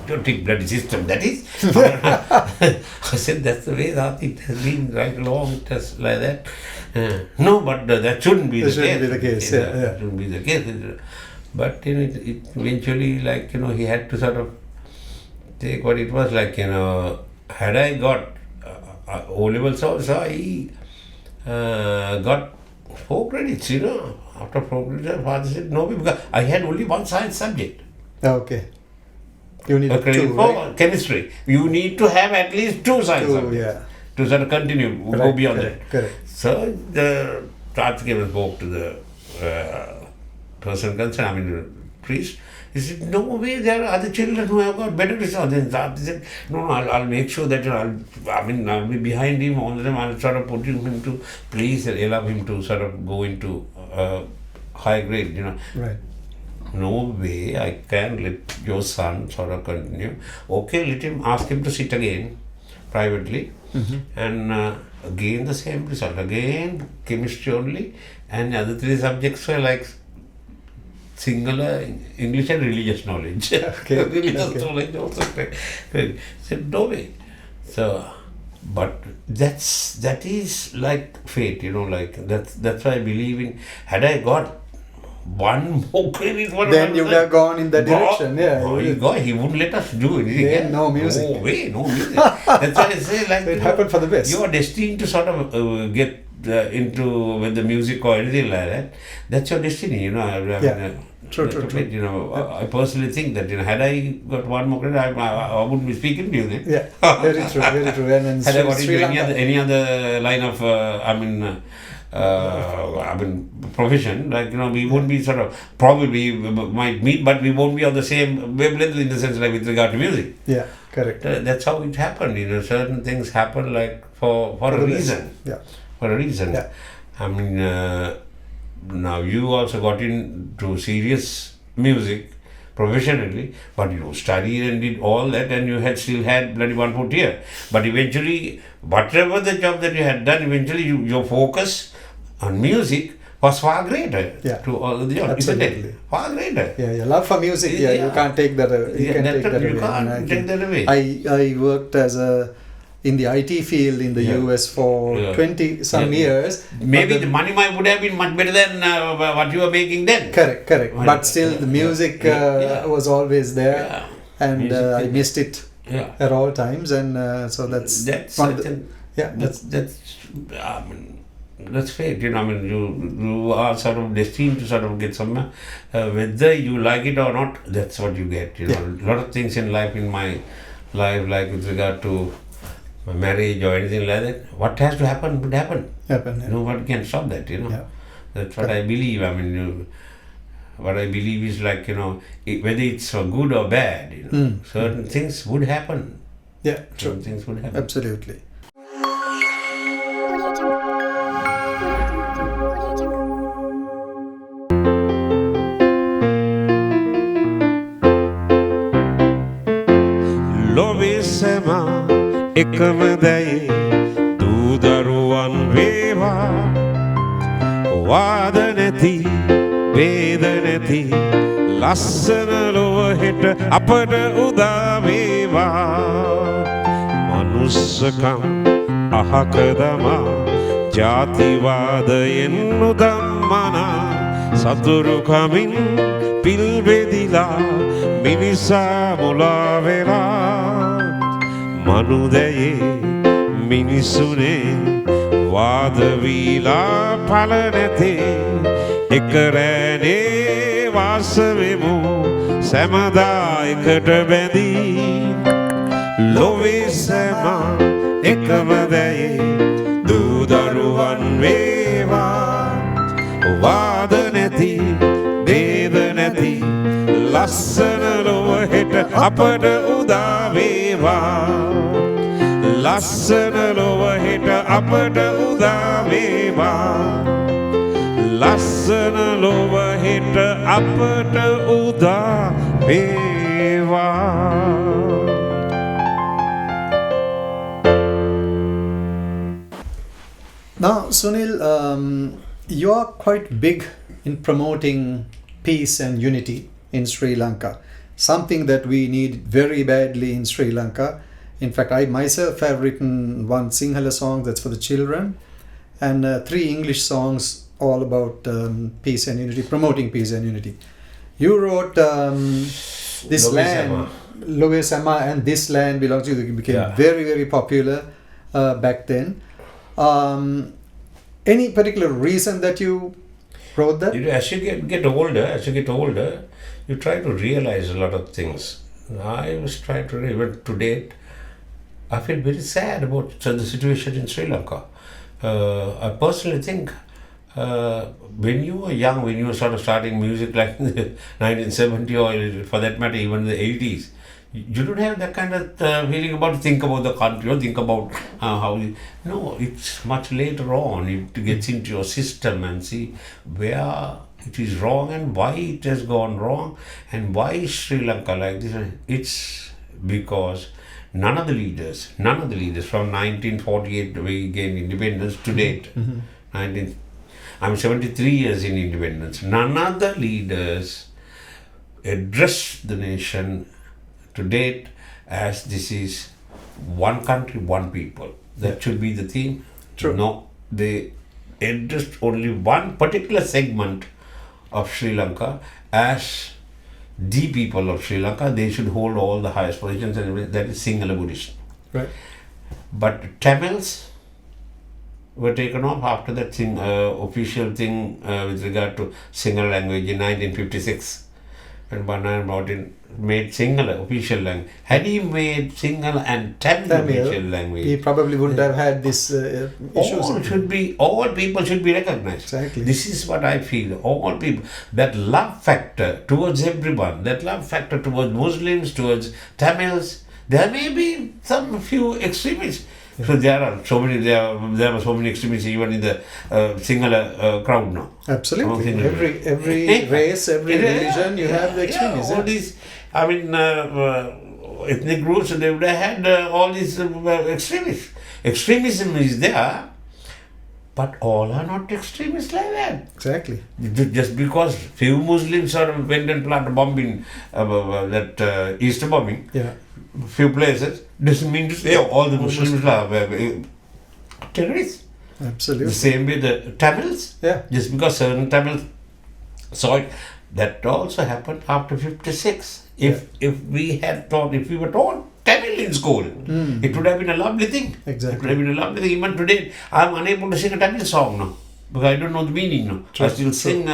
don't take bloody system, that is. I said, that's the way that it has been right along, it has like that. No, but that shouldn't be the case. Shouldn't be the case, That shouldn't be the case. But it eventually, like, he had to sort of take what it was like, had I got O-levels also, I got 4 credits, After 4 credits, father said, no, because I had only one science subject. Okay. You need a credit 2, for right? chemistry. You need to have at least 2 science subjects to sort of continue, go beyond that. Correct. So the Raj came and spoke to the person concerned, I mean the priest. He said, no way, there are other children who have got better results. Then Raj said, no, I'll make sure that I'll be behind him all the time. I'll sort of put him to please allow him to sort of go into high grade, Right. No way I can let your son sort of continue. Okay, ask him to sit again privately and again the same result. Again chemistry only, and the other 3 subjects were like singular English and religious knowledge. Okay. Religious knowledge also. Said no way. So, but that is like fate, like that's why I believe in. Had I got one more credit, then you would have gone in that direction. He wouldn't let us do anything. No music. No way, no music. That's why I say, like, it happened for the best. You are destined to sort of get into with the music or anything like that. That's your destiny, True. I personally think that had I got one more credit, I wouldn't be speaking to you then. Yeah, very true. And then had I got into any other line of profession, like we won't be sort of probably might meet, but we won't be on the same wavelength in the sense like with regard to music. Yeah, correct. That's how it happened. Certain things happen like for a reason. Yeah. For a reason. Yeah. I mean, now you also got into serious music professionally, but you studied and did all that, and you still had bloody 1 foot here. But eventually, whatever the job that you had done, eventually your focus on music was far greater to all the jobs, isn't it? Far greater. Yeah, love for music. You can't take that away. You can't take that away. I worked in the IT field in the US for 20 some years. Maybe the money would have been much better than what you were making then. Correct. But still the music was always there, and I missed it at all times, and so that's that's fate. You are sort of destined to sort of get somewhere. Whether you like it or not, that's what you get. A lot of things in life, in my life, like with regard to marriage or anything like that, what has to happen would happen. Nobody can stop that, That's what I believe. What I believe is like, whether it's for good or bad, certain things would happen. Yeah, true. Certain things would happen. Absolutely. එකම දැයේ දූ දරුවන් වේවා වාද නැති වේද නැති ලස්සන ලොව හෙට අපට උදා වේවා මනුස්සකම් අහක දමා ජාතිවාදයෙන් නුදම්මනා සතුරුකමින් පිල් බෙදිලා මිනිසා මුලා වෙලා මනුදැයේ මිනිසුනේ වාදවීලා පල නැතේ එකරෑනේ වාසවෙමු සැමදා එකට බැඳී ලොවේ සැමා එකම දැයේ දූදරුවන් වේවා වාද නැති දේද නැති ලස්සන ලොව හෙට අපට උදා වේවා ලස්සන ලොව හෙට අපට උදා වේවා ලස්සන ලොව හෙට අපට උදා වේවා. Now, Sunil, you are quite big in promoting peace and unity in Sri Lanka, something that we need very badly in Sri Lanka. In fact, I myself have written one Sinhala song that's for the children and 3 English songs all about peace and unity, promoting peace and unity. You wrote this Lobe land, Sama. Lobe Sama, and this land belongs to you. It became very, very popular back then. Any particular reason that you wrote that? As you get older, you try to realize a lot of things. I was trying to, even to date, I feel very sad about the situation in Sri Lanka. I personally think when you were young, when you were sort of starting music like 1970 or for that matter even the 80s, you don't have that kind of feeling about think about the country or think about how you, no, it's much later on. It gets into your system and see where it is wrong and why it has gone wrong and why is Sri Lanka like this. It's because none of the leaders from 1948 we gained independence to date, 73 years in independence, none of the leaders addressed the nation to date as this is one country, one people. That should be the theme. True. No, they addressed only one particular segment of Sri Lanka as the people of Sri Lanka. They should hold all the highest positions and everything. That is Sinhala Buddhism. Right. But Tamils were taken off after that thing, official thing with regard to Sinhala language in 1956. And Banana made Sinhala official language. Had he made Sinhala and Tamil official language, he probably wouldn't have had this issues. All people should be recognized. Exactly. This is what I feel. All people, that love factor towards everyone, that love factor towards Muslims, towards Tamils. There may be some few extremists. So there are so many. There are so many extremists even in the Sinhala crowd now. Absolutely. Every race, every religion, you have the extremists. All these, I mean, ethnic groups, they would have had all these extremists. Extremism is there, but all are not extremists like that. Exactly. Just because few Muslims went and planted a bomb in that Easter bombing, few places, doesn't mean to say all the Muslims are terrorists. Absolutely. The same way the Tamils, just because certain Tamils saw it, that also happened after 56. If we were taught Tamil in school, it would have been a lovely thing. Exactly. It would have been a lovely thing. Even today, I am unable to sing a Tamil song now because I don't know the meaning now. I still sing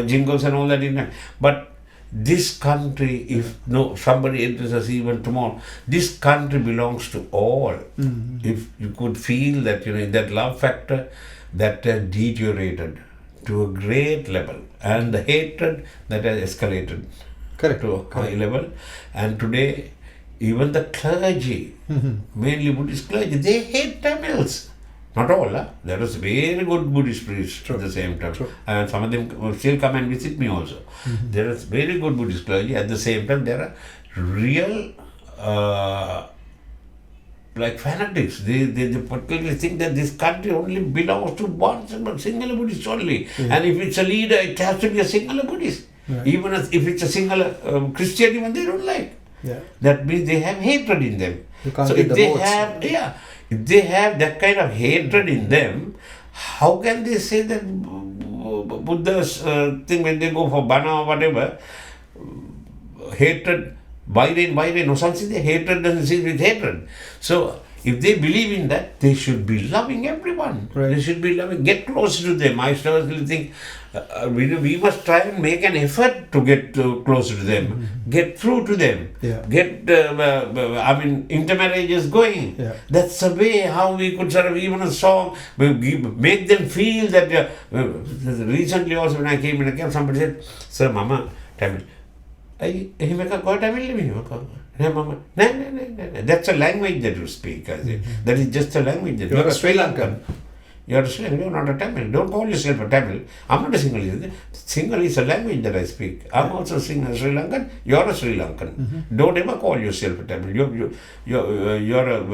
jingles and all that in that. But this country, if somebody enters us even tomorrow, this country belongs to all. If you could feel that, that love factor that has deteriorated to a great level, and the hatred that has escalated to a high level, and today even the clergy, mainly Buddhist clergy, they hate Tamils. Not all, there was very good Buddhist priests at the same time. And some of them still come and visit me also. There is very good Buddhist clergy. At the same time, there are real like fanatics. They particularly think that this country only belongs to one single Buddhist only. And if it's a leader, it has to be a single Buddhist. Right. Even if it's a single Christian, even they don't like. That means they have hatred in them. So if they have that kind of hatred in them, how can they say that Buddha's thing when they go for bana or whatever, hatred, Biden or something, the hatred doesn't sit with hatred. So if they believe in that, they should be loving everyone. Right. They should be loving, get closer to them. I certainly think we must try and make an effort to get closer to them, get through to them, get, intermarriages going. That's the way how we could sort of, even a song, make them feel that, recently also when I came in a camp, somebody said, Sir, Mama, Tamil. I make a go Tamil living. No, Mama. No. That's a language that you speak. I say. That is just a language. That You're a Sri Lankan. You're a Sri Lankan. You're not a Tamil. Don't call yourself a Tamil. I'm not a Sinhalese. Sinhala is a language that I speak. I'm also a Sri Lankan. You're a Sri Lankan. Don't ever call yourself a Tamil. You're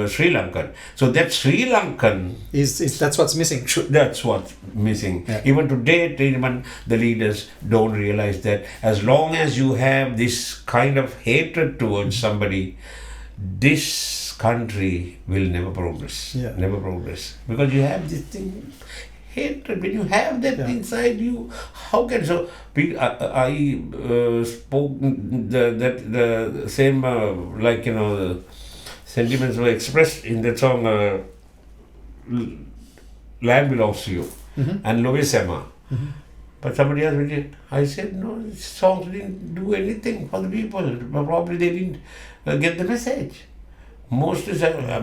a Sri Lankan. So that Sri Lankan that's what's missing. That's what's missing. Yeah. Even today, even the leaders don't realize that as long as you have this kind of hatred towards somebody, this country will never progress. Yeah. Never progress. Because you have this thing, hatred. When you have that inside you, how can so? I spoke the same the sentiments were expressed in that song. Land belongs to you, and Lovis Emma. But somebody else did it. I said, no, these songs didn't do anything for the people. Probably they didn't get the message. Most is, there are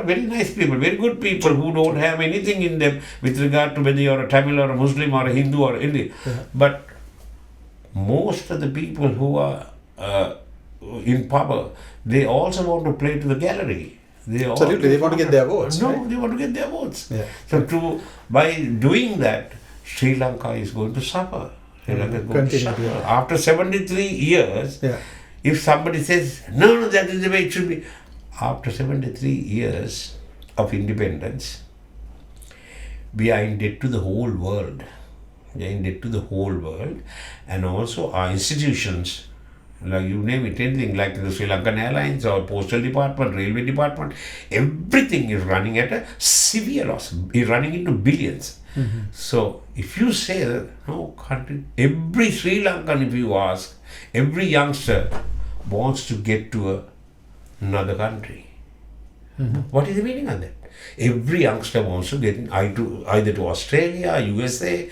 very nice people, very good people who don't have anything in them with regard to whether you're a Tamil or a Muslim or a Hindu or anything. But most of the people who are in power, they also want to play to the gallery. Absolutely, they want to get their votes. No, right? they want to get their votes. Yeah. So by doing that, Sri Lanka is going to suffer. Sri Lanka is going to suffer. After 73 years, if somebody says, no, that is the way it should be. After 73 years of independence, we are in debt to the whole world. We are in debt to the whole world. And also our institutions, like you name it, anything like the Sri Lankan Airlines or Postal Department, Railway Department, everything is running at a severe loss. Is running into billions. So if you say that, no country, every Sri Lankan, if you ask, every youngster wants to get to another country. What is the meaning of that? Every youngster wants to get either to Australia, USA,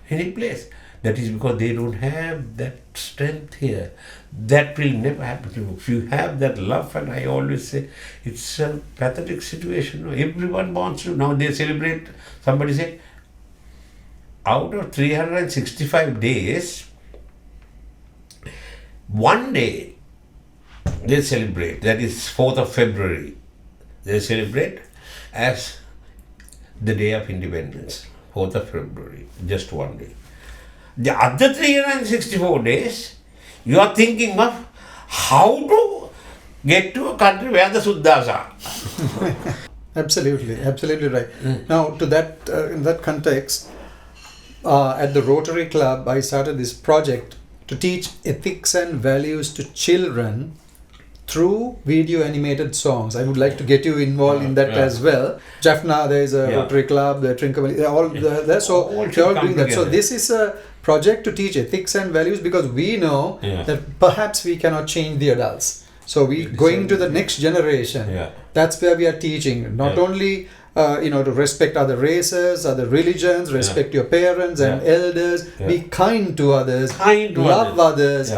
any place. That is because they don't have that strength here. That will never happen to you. If you have that love, and I always say, it's a pathetic situation. Everyone wants to. Now they celebrate, somebody said, out of 365 days, one day they celebrate, that is 4th of February, they celebrate as the day of independence, 4th of February, just one day. The other 364 days, you are thinking of how to get to a country where the Suddhas are. Absolutely right. Now, to that in that context, at the Rotary Club, I started this project to teach ethics and values to children through video animated songs. I would like to get you involved in that as well. Jaffna, there is a Rotary Club, the Trincomalee, they're all there. So they're all doing that. So this is a project to teach ethics and values because we know that perhaps we cannot change the adults. So we going to the next generation. That's where we are teaching. Not only to respect other races, other religions, respect your parents and elders, be kind to others, love others,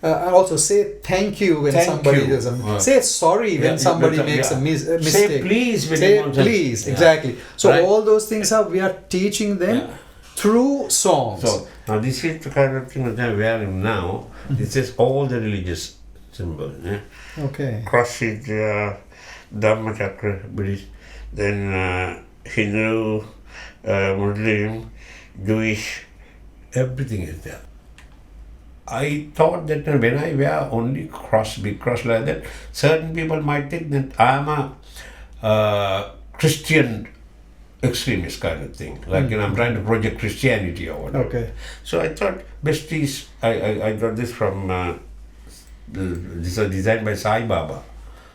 also say thank you when somebody does something. Say sorry when somebody makes a mistake. Say please when say please, exactly. So all those things we are teaching them through songs. So now this is the kind of thing that I'm wearing now. This is all the religious symbols. Okay. Cross is Dhamma Chakra, Buddhist, then Hindu, Muslim, Jewish, everything is there. I thought that when I wear only big cross like that, certain people might think that I am a Christian extremist kind of thing. Like, I'm trying to project Christianity or whatever. Okay. So I thought, best is, I got this from, this was designed by Sai Baba.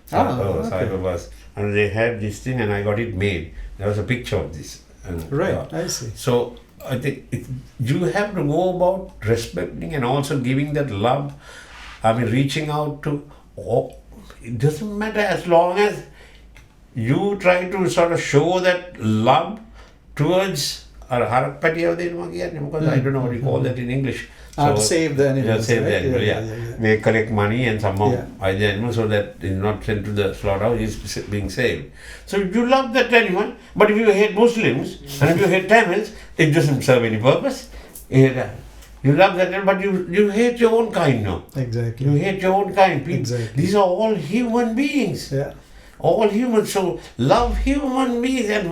Sai Baba's. And they had this thing and I got it made. There was a picture of this. And, I see. So I think you have to go about respecting and also giving that love. I mean, reaching out to, it doesn't matter as long as you try to sort of show that love towards because I don't know what you call that in English. So, save the animals. Save the animal, May collect money and somehow buy the animal so that it's not sent to the slaughterhouse, it's being saved. So you love that animal, but if you hate Muslims and if you hate Tamils, it doesn't serve any purpose. You love that, but you hate your own kind now. Exactly. You hate your own kind. People, Exactly. these are all human beings. Yeah. All humans. So love human beings and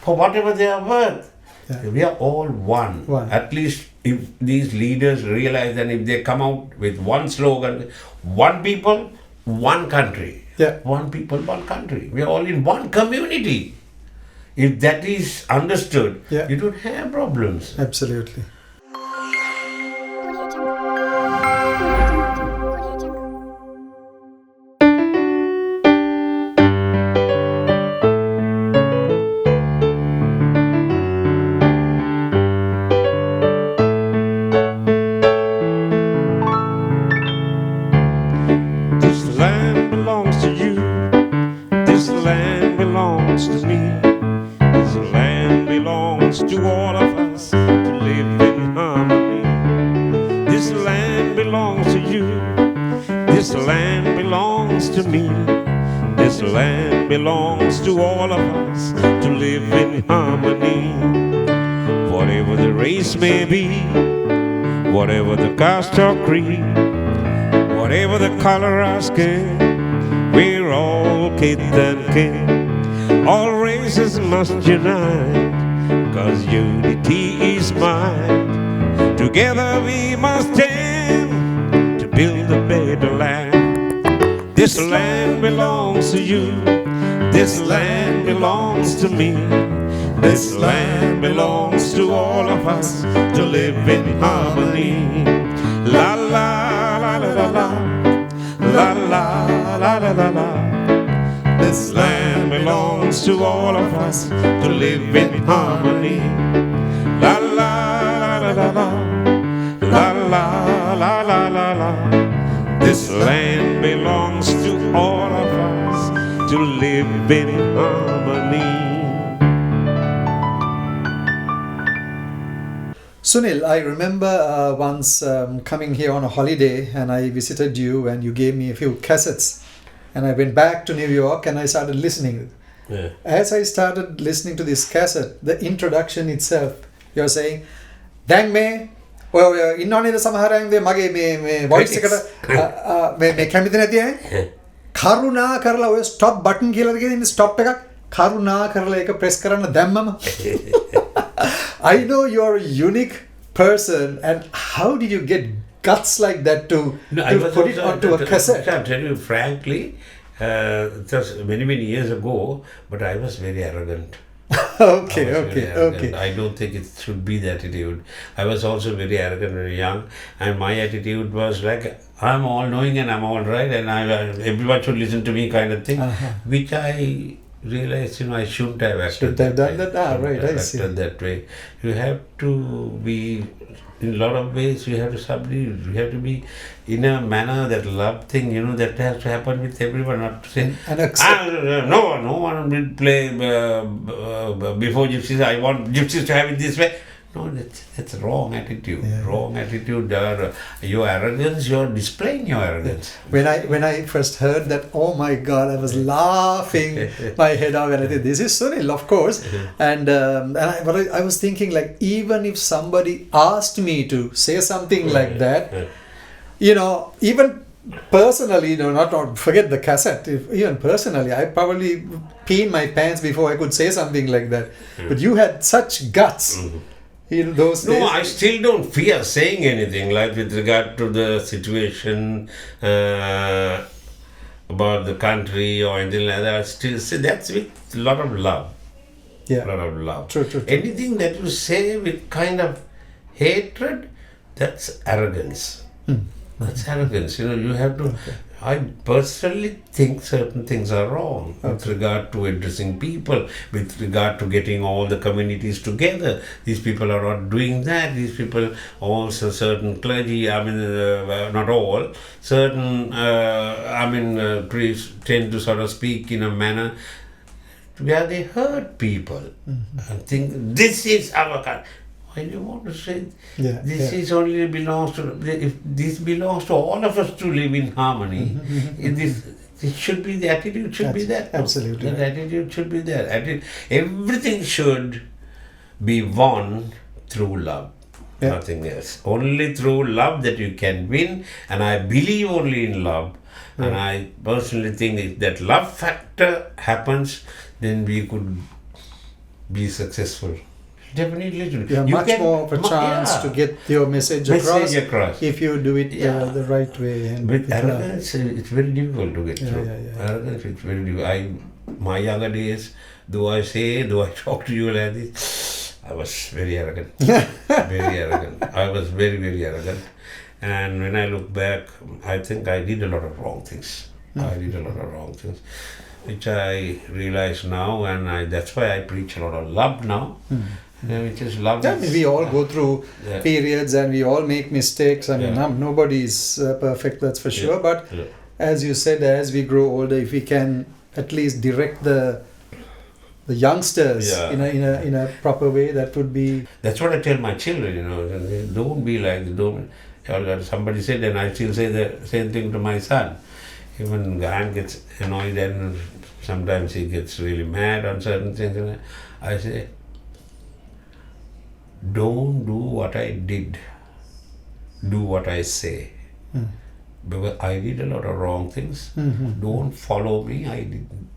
for whatever they are worth. Yeah. We are all one. At least if these leaders realize and if they come out with one slogan, one people, one country. Yeah. One people, one country. We are all in one community. If that is understood, Yeah. you don't have problems. Absolutely. This land belongs to you. This land belongs to me. This land belongs to all of us to live in harmony. This land belongs to you. This land belongs to me. This land belongs to all of us to live in harmony. Whatever the race may be, whatever the caste or creed, whatever the color or skin, we're all kith and kin. All races must unite, 'cause unity is might. Together we must stand to build a better land. This land belongs to you. This land belongs to me. This land belongs to all of us to live in harmony. La la la la la la la la la la la la. This land belongs to all of us to live in harmony. La la la la la la la la la la la. This land belongs to all of us to live in harmony. Sunil, I remember once coming here on a holiday and I visited you and you gave me a few cassettes and I went back to New York and I started listening. Yeah. As I started listening to this cassette, the introduction itself, you're saying, "Dang me, ඔය ඉන්නවනේ සමහරයන්ගේ මගේ මේ voice එකට මේ කැමති නැති අය කරුණා කරලා ඔය stop button කියලා දෙකේ ඉන්න stop එකක් කරුණා කරලා ඒක press කරන්න දැම්මම I know you're a unique person and how did you get guts like that to put it onto a cassette? I'll tell you frankly, it was many years ago, but I was very arrogant. Okay. I don't think it should be the attitude. I was also very arrogant and young, and my attitude was like, I'm all knowing and I'm all right, and everyone should listen to me kind of thing, which I realized, I shouldn't have acted that way. You have to be, in a lot of ways, you have to subdue, you have to be in a manner, that love thing, that has to happen with everyone, not to say, no one will play before Gypsies, I want Gypsies to have it this way. No, that's wrong attitude. Wrong attitude. Your arrogance, you're displaying your arrogance. When I first heard that, oh my God, I was laughing my head off and I said, this is Sunil, of course. And I was thinking, like, even if somebody asked me to say something like that, even personally, not forget the cassette, even personally, I probably peed my pants before I could say something like that. But you had such guts. In those days. No, I still don't fear saying anything like with regard to the situation about the country or anything like that. I still say that's with a lot of love. Yeah. A lot of love. True. Anything that you say with kind of hatred, that's arrogance. That's arrogance. You have to. Okay. I personally think certain things are wrong with regard to addressing people, with regard to getting all the communities together. These people are not doing that. These people, also certain clergy, not all, certain, priests tend to sort of speak in a manner where they hurt people and think, this is our country. Why do you want to say this is only belongs to, if this belongs to all of us to live in harmony, it should be, the attitude should be that. Absolutely. The attitude should be there. Everything should be won through love. Nothing else. Only through love that you can win, and I believe only in love. And I personally think if that love factor happens, then we could be successful. Definitely. You have much more of a chance to get your message across if you do it the right way. And with arrogance, it's very difficult to get through. Arrogance, it's very difficult. My younger days, though I talk to you like this, I was very arrogant. Very arrogant. I was very, very arrogant. And when I look back, I think I did a lot of wrong things. Which I realize now, and that's why I preach a lot of love now. Which is love. We all go through periods and we all make mistakes. I mean, nobody is perfect, that's for sure. But as you said, as we grow older, if we can at least direct the youngsters in a proper way, that would be. That's what I tell my children. Don't be like somebody said, and I still say the same thing to my son. Even Gahan gets annoyed and sometimes he gets really mad on certain things. I say, don't do what I did. Do what I say. Because I did a lot of wrong things. Don't follow me.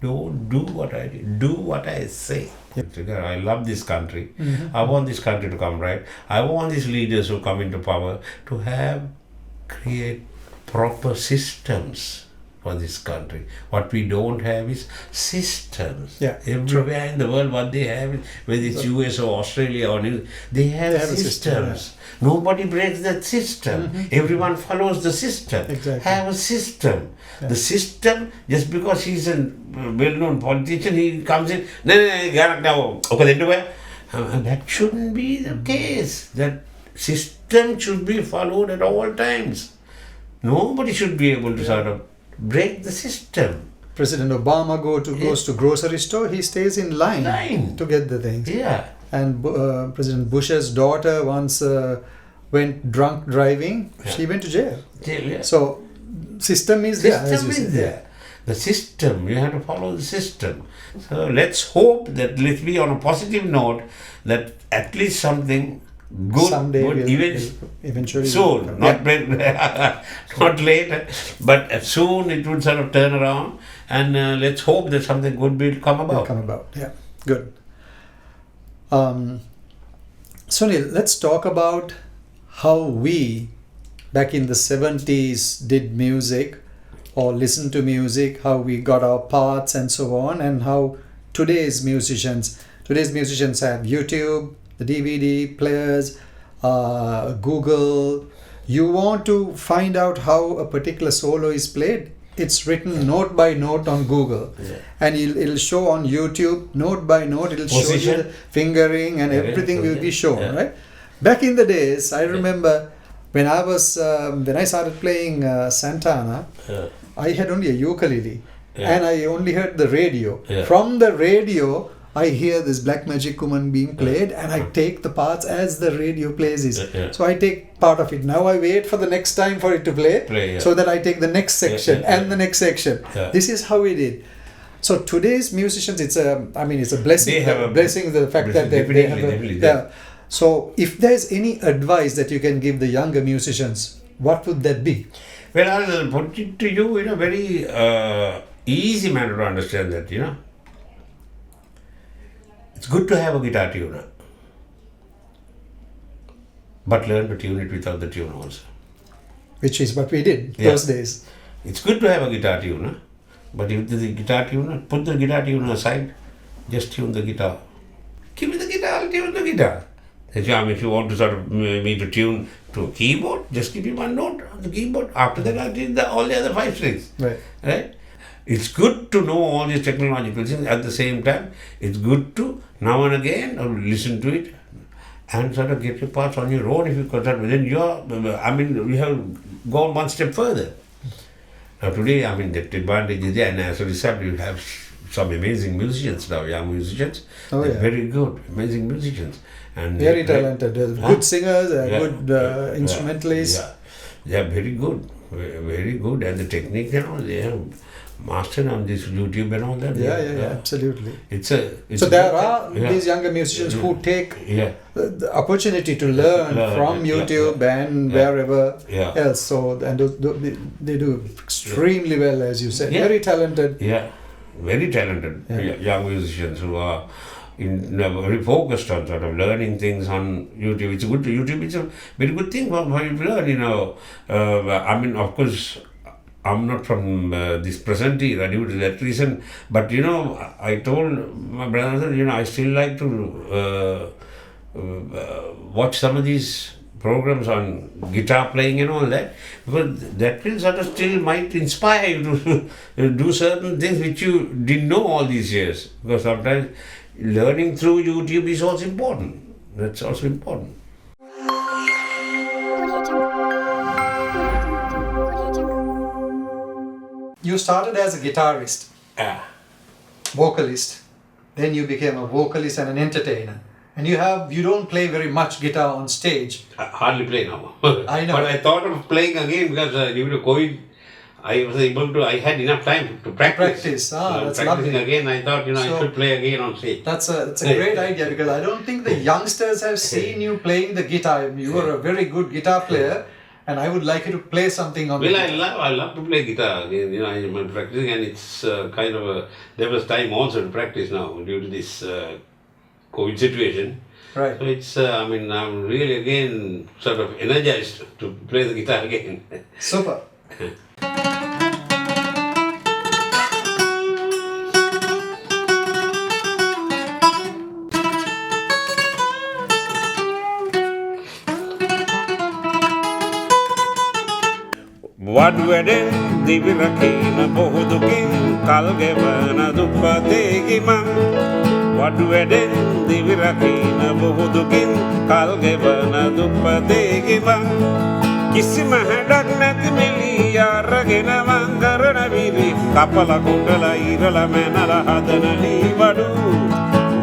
Don't do what I did. Do what I say. I love this country. I want this country to come right. I want these leaders who come into power to create proper systems for this country. What we don't have is systems. Everywhere in the world, what they have, whether it's US or Australia or New, they have systems. Nobody breaks that system. Everyone follows the system. Have a system. The system, just because he's a well-known politician, he comes in, that shouldn't be the case. That system should be followed at all times. Nobody should be able to sort of break the system. President Obama goes to grocery store, he stays in line to get the things. And President Bush's daughter once went drunk driving. She went to jail. So system is there. The system, you have to follow the system. So let's hope that, let's be on a positive note, that at least something good someday eventually soon, not later, but soon it would sort of turn around, and let's hope that something good will come about. Good. Sunil, let's talk about how we back in the 70s did music or listened to music, how we got our parts and so on, and how today's musicians have YouTube, the DVD players, Google. You want to find out how a particular solo is played, it's written note by note on Google, and it'll show on YouTube note by note. It'll show you the fingering and everything will be shown, right? Back in the days, I remember when I started playing Santana, I had only a ukulele and I only heard the radio. From the radio, I hear this Black Magic Woman being played and I take the parts as the radio plays it. So I take part of it. Now I wait for the next time for it to play so that I take the next section and the next section. This is how we did. So today's musicians, it's a blessing. The fact that they have So if there's any advice that you can give the younger musicians, what would that be? Well, I'll put it to you in a very easy manner to understand that, It's good to have a guitar tuner, but learn to tune it without the tune also. Which is what we did those days. It's good to have a guitar tuner, but if the guitar tuner, put the guitar tuner aside, just tune the guitar. Give me the guitar, I'll tune the guitar. If you want to sort of me to tune to a keyboard, just give me one note on the keyboard. After that, I'll tune all the other 5 strings. Right? It's good to know all these technological things. At the same time, it's good to now and again listen to it and sort of get your parts on your own if you consult. Then we have gone one step further. Now today, that advantage is there, and as a result, you have some amazing musicians now, young musicians. They're very good, amazing musicians. And very talented, good singers, good instrumentalists. They are very good, and the technique, they have mastered on this YouTube and all that. Yeah, absolutely. It's so there are these younger musicians who take the opportunity to learn from YouTube and wherever else. So and they do extremely well, as you said. Very talented. Yeah, very talented young musicians who are very focused on sort of learning things on YouTube. It's good. YouTube is a very good thing for you to learn. I mean, of course, I'm not from this present era due to that reason. But I told my brother, I still like to watch some of these programs on guitar playing and all that, because that will sort of still might inspire you to do certain things which you didn't know all these years. Because sometimes learning through YouTube is also important. That's also important. You started as a guitarist, vocalist, then you became a vocalist and an entertainer. And you don't play very much guitar on stage. I hardly play now. I know. But I thought of playing again because due to COVID, I had enough time to practice. That's lovely. Again, I thought, I should play again on stage. That's a great idea, because I don't think the youngsters have seen you playing the guitar. You were a very good guitar player, and I would like you to play something on the guitar. I love to play guitar again. I'm practicing, and it's there was time also to practice now due to this COVID situation. Right. So it's, I'm really again sort of energized to play the guitar again. Super. වඩුවැඩෙන් දිවි රකින බොහෝ දුකින් කල් ගෙවන දුප්පතේකි මං වඩුවැඩෙන් දිවි රකින බොහෝ දුකින් කල් ගෙවන දුප්පතේකි මං කිසිම හැඩක් නැති මෙලී අරගෙන මං කරන විරි කපල කුටල ඉරල මැනල හදන ලී වඩු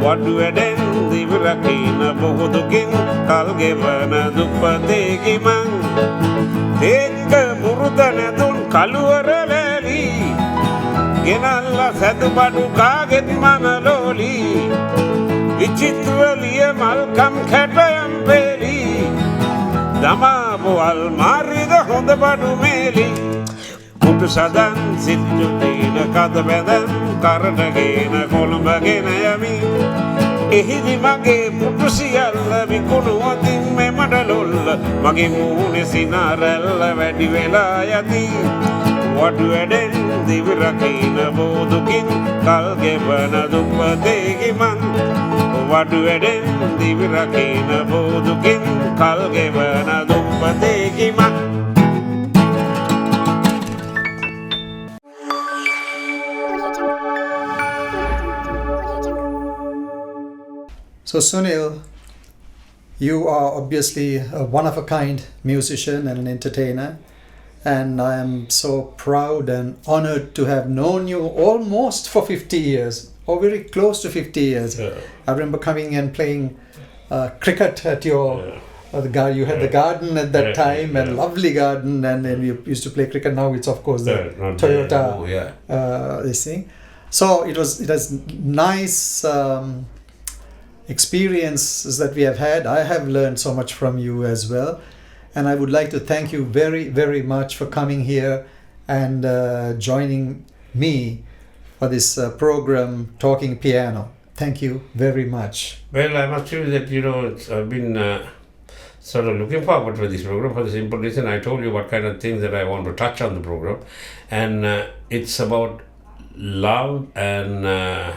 වඩුවැඩෙන් දිවි රකින බොහෝ දුකින් කල් ගෙවන දුප්පතේකි මං ඒක මුරුද නැදුන් කළුවර ලැලි ගෙනල්ල සැදුබඩු කාගෙත් මනලෝලි විචිත්‍රලිය මල්කම් කැටයම් පෙලි දමාපුවල් මාරිද හොඳ බඩු මේලි කුටු සදන් සිත්තුටීන කද බැදන් කරටගෙන කොළඹගෙන යමි එහිදි මගේ පුටු සියල්ල විකුණුවතින් මෙමට ලොල්ල මගේ මූුණෙ සිනාරැල්ල වැඩි වෙලා යති වඩුවැඩෙන් දිවි රකින බෝදුකින් කල් ගෙවන දුප්පතේකි මං වඩුවැඩෙන් දිවි රකින බෝදුකින් කල් ගෙවන දුප්පතේකි මං So Sunil, you are obviously a one-of-a-kind musician and an entertainer, and I am so proud and honored to have known you almost for 50 years, or very close to 50 years. Yeah. I remember coming and playing cricket at your you had the garden at that time, and lovely garden, and then we used to play cricket. Now it's of course the Toyota this thing. So it was nice experiences that we have had. I have learned so much from you as well, and I would like to thank you very, very much for coming here and joining me for this program, Talking Piano. Thank you very much. Well, I must tell you that I've been sort of looking forward for this program for the simple reason I told you what kind of things that I want to touch on the program, and it's about love and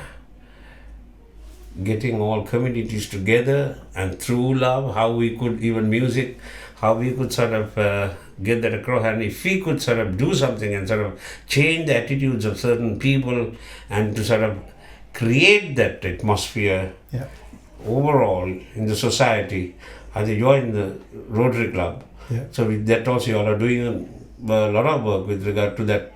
getting all communities together, and through love, how we could, even music, how we could sort of get that across, and if we could sort of do something and sort of change the attitudes of certain people and to sort of create that atmosphere overall in the society. I think you're in the Rotary Club, so with that also you all are doing a lot of work with regard to that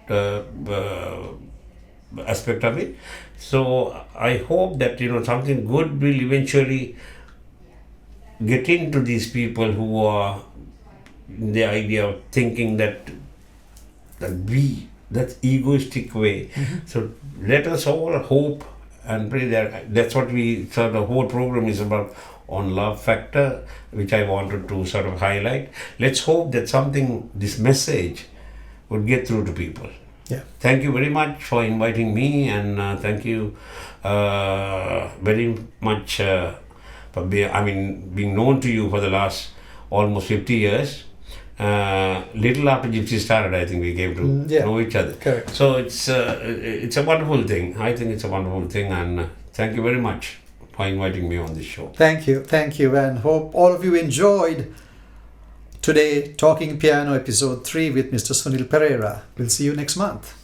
aspect of it. So I hope that something good will eventually get into these people who are the idea of thinking that we that egoistic way. So let us all hope and pray that that's what we sort of the whole program is about, on love factor, which I wanted to sort of highlight. Let's hope that this message would get through to people. Yeah. Thank you very much for inviting me, and thank you very much for being known to you for the last almost 50 years. Little after Gypsies started, I think we came to know each other. Correct. So it's a wonderful thing. I think it's a wonderful thing, and thank you very much for inviting me on this show. Thank you, and hope all of you enjoyed today Talking Piano episode 3 with Mr. Sunil Perera. We'll see you next month.